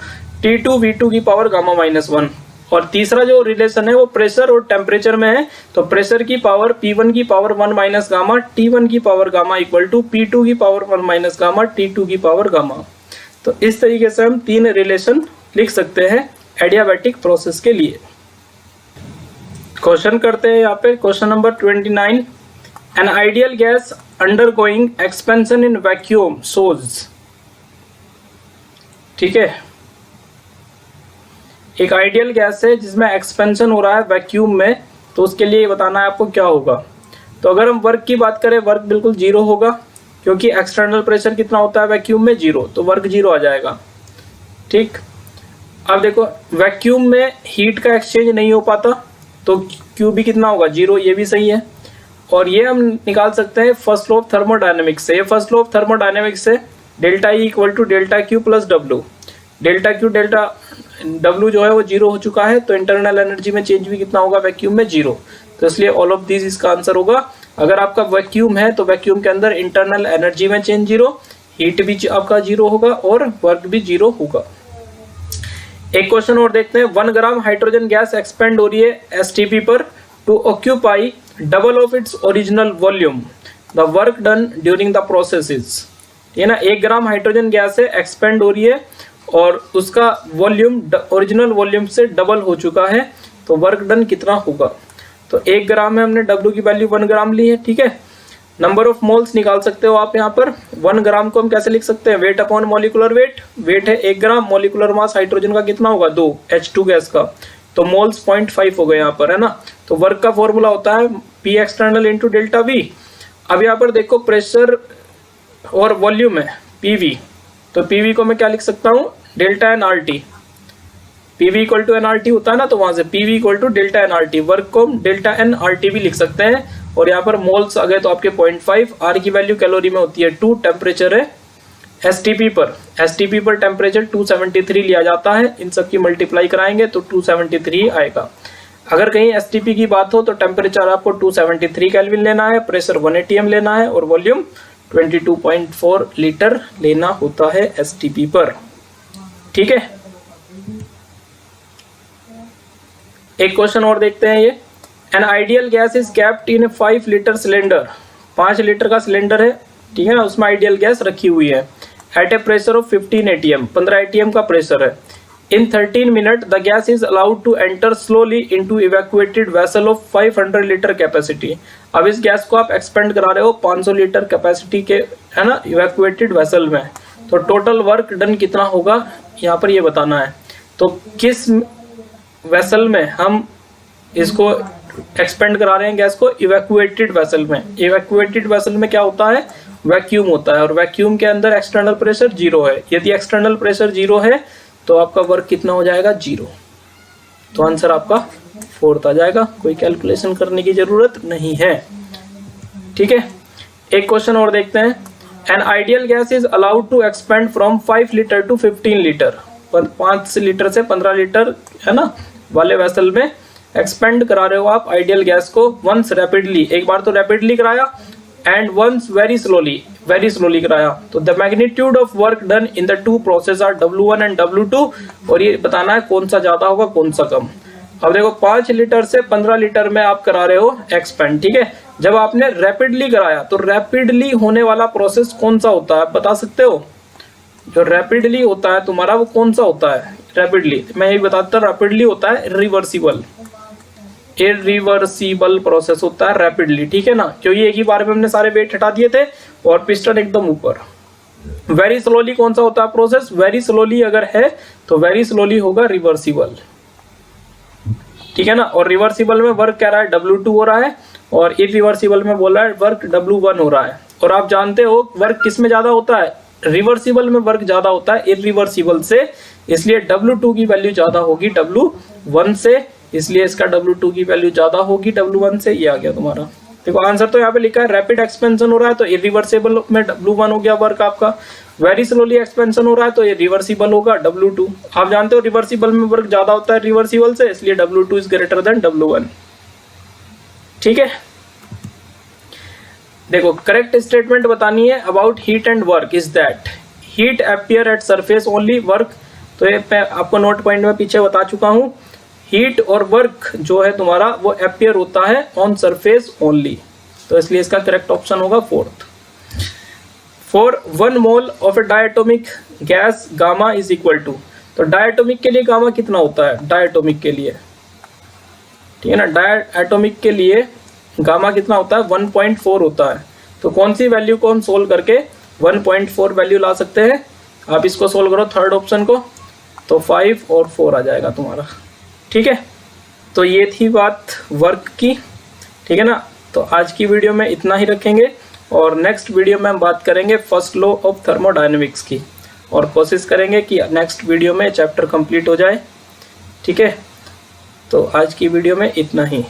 T2 V2 की पावर गामा -1। और तीसरा जो रिलेशन है वो प्रेशर और टेम्परेचर में है, तो प्रेशर की पावर P1 की पावर 1 माइनस गामा T1 की power gamma equal to P2 की पावर 1 माइनस गामा T2 की पावर गामा। तो इस तरीके से हम 3 रिलेशन लिख सकते हैं एडियाबैटिक प्रोसेस के लिए। क्वेश्चन करते हैं यहाँ पे, question number 29। N ideal gas undergoing expansion in vacuum shows. ठीक है, एक आइडियल गैस है जिसमें एक्सपेंशन हो रहा है वैक्यूम में, तो उसके लिए बताना है आपको क्या होगा। तो अगर हम वर्क की बात करें, वर्क बिल्कुल जीरो होगा, क्योंकि एक्सटर्नल प्रेशर कितना होता है वैक्यूम में, जीरो, तो वर्क जीरो आ जाएगा। ठीक, अब देखो वैक्यूम में हीट का एक्सचेंज नहीं हो पाता, तो क्यू भी कितना होगा, जीरो, ये भी सही है। और ये हम निकाल सकते हैं फर्स्ट लॉ ऑफ थर्मोडायनेमिक्स से। ये फर्स्ट लॉ ऑफ थर्मोडायनेमिक्स से delta E equal to delta Q plus W. Delta Q delta W जो है वो जीरो हो चुका है, तो इंटरनल एनर्जी में चेंज भी कितना होगा वैक्यूम में, जीरो। तो इसलिए ऑल ऑफ दिस इसका आंसर होगा। अगर आपका वैक्यूम है तो वैक्यूम के अंदर इंटरनल एनर्जी में चेंज जीरो, हीट भी आपका जीरो होगा और वर्क भी जीरो होगा। एक क्वेश्चन और देखते हैं। 1 ग्राम हाइड्रोजन गैस एक्सपेंड हो रही है एसटीपी पर to occupy double of its original volume. The work done during the process is, ये ना 1 ग्राम हाइड्रोजन गैस है, एक्सपेंड हो रही है और उसका वॉल्यूम ओरिजिनल वॉल्यूम से डबल हो चुका है, तो वर्क डन कितना होगा। तो 1 ग्राम में हमने डब्ल्यू की वैल्यू 1 ग्राम ली है। ठीक है, नंबर ऑफ मोल्स निकाल सकते हो आप यहाँ पर। 1 ग्राम को हम कैसे लिख सकते हैं, weight upon molecular weight. Weight है 1 ग्राम, मॉलिक्यूलर मास हाइड्रोजन का कितना होगा 2, H2 गैस का, तो मोल्स 0.5 हो गए यहाँ पर, है ना। तो वर्क का फॉर्मूला होता है P external into delta V। अब यहाँ पर देखो प्रेशर और वॉल्यूम है PV, तो PV को मैं क्या लिख सकता हूँ, delta NRT। PV equal to NRT होता है ना, तो वहां से PV equal to delta NRT, work को डेल्टा NRT भी लिख सकते हैं। और यहाँ पर मोल्स आ गए तो आपके 0.5, R की वैल्यू कैलोरी में होती है 2, टेम्परेचर है STP पर। STP पर टेम्परेचर 273 लिया जाता है, इन सब की मल्टीप्लाई कराएंगे तो 273 आएगा। अगर कहीं STP की बात हो तो टेम्परेचर आपको 273 केल्विन लेना है, प्रेशर 1 atm लेना है और वॉल्यूम 22.4 लीटर लेना होता है STP पर। ठीक है, एक क्वेश्चन और देखते हैं। ये N ideal gas is capped in 5 litre cylinder. 5 litre का सिलेंडर है, ठीक है ना, उसमें आइडियल गैस रखी हुई है at a pressure of 15 atm, 15 atm का प्रेशर है। In 13 minute the gas is allowed to enter slowly into evacuated vessel of 500 litre capacity. अब इस गैस को आप एक्सपेंड करा रहे हो 500 लीटर कैपेसिटी के, है ना, इवैक्यूएटेड वेसल में, तो टोटल वर्क डन कितना होगा यहाँ पर ये बताना है। तो किस वेसल में हम इसको एक्सपेंड करा रहे हैं गैस को, इवैक्यूएटेड वेसल में। इवैक्यूएटेड वेसल में क्या होता है, वैक्यूम होता है, और वैक्यूम के अंदर एक्सटर्नल प्रेशर जीरो है। यदि एक्सटर्नल प्रेशर जीरो है तो आपका वर्क कितना हो जाएगा, जीरो। तो आंसर आपका 4 आ जाएगा, कोई कैलकुलेशन करने की जरूरत नहीं है। ठीक है, एक क्वेश्चन और देखते हैं। An ideal gas is allowed to expand from 5 litre to 15 litre. 5 litre से 15 लीटर, है ना, वाले वेसल में एक्सपेंड करा रहे हो आप आइडियल गैस को। वंस रैपिडली, एक बार तो रैपिडली कराया, एंड वंस वेरी स्लोली कराया। तो the magnitude of work done in the two process are W1 and W2, और ये बताना है कौन सा ज्यादा होगा कौन सा कम। अब देखो 5 लीटर से 15 लीटर में आप करा रहे हो एक्सपेंड, ठीक है। जब आपने रैपिडली कराया तो रैपिडली होने वाला प्रोसेस कौन सा होता है, बता सकते हो? जो रैपिडली होता है तुम्हारा वो कौन सा होता है? रैपिडली मैं ये बताता, रैपिडली होता है रिवर्सिबल, इरिवर्सिबल प्रोसेस होता है रैपिडली, ठीक है ना, क्योंकि एक ही बार में हमने सारे वेट हटा दिए थे और पिस्टन एकदम ऊपर। वेरी स्लोली कौन सा होता है प्रोसेस? वेरी स्लोली अगर है तो वेरी स्लोली होगा रिवर्सिबल, ठीक है ना। और रिवर्सिबल में वर्क कह रहा है W2 हो रहा है, और इरिवर्सिबल में बोल रहा है वर्क W1 हो रहा है। और आप जानते हो वर्क किस में ज्यादा होता है? रिवर्सिबल में वर्क ज्यादा होता है इरिवर्सिबल से, इसलिए W2 की वैल्यू ज्यादा होगी W1 से, इसलिए इसका W2 की वैल्यू ज्यादा होगी W1 से। ये आ गया तुम्हारा। देखो आंसर तो यहाँ पे लिखा है रैपिड एक्सपेंशन हो रहा है तो इरिवर्सिबल में W1 हो गया वर्क आपका। वेरी स्लोली एक्सपेंशन हो रहा है तो ये रिवर्सिबल होगा W2। आप जानते हो रिवर्सिबल में वर्क ज्यादा होता है रिवर्सिबल से, इसलिए W2 is greater than W1। ठीक है, देखो करेक्ट स्टेटमेंट बतानी है about heat and work is that heat appear at surface only, work तो ये मैं आपको नोट पॉइंट में पीछे बता चुका हूँ। हीट और वर्क जो है तुम्हारा वो अपीयर होता है ऑन सरफेस ओनली, तो इसलिए इसका करेक्ट ऑप्शन होगा fourth. For 1 mole of a diatomic gas gamma is equal to, तो डायटोमिक के लिए गामा कितना होता है, डायटोमिक के लिए, ठीक है ना, डायटोमिक के लिए गामा कितना होता है 1.4 होता है। तो कौन सी वैल्यू को हम सोल्व करके 1.4 वैल्यू ला सकते हैं, आप इसको सोल्व करो थर्ड ऑप्शन को, तो 5 और 4 आ जाएगा तुम्हारा। ठीक है, तो ये थी बात वर्क की, ठीक है ना। तो आज की वीडियो में इतना ही रखेंगे और नेक्स्ट वीडियो में हम बात करेंगे फर्स्ट लॉ ऑफ थर्मोडायनेमिक्स की, और कोशिश करेंगे कि नेक्स्ट वीडियो में चैप्टर कंप्लीट हो जाए। ठीक है, तो आज की वीडियो में इतना ही।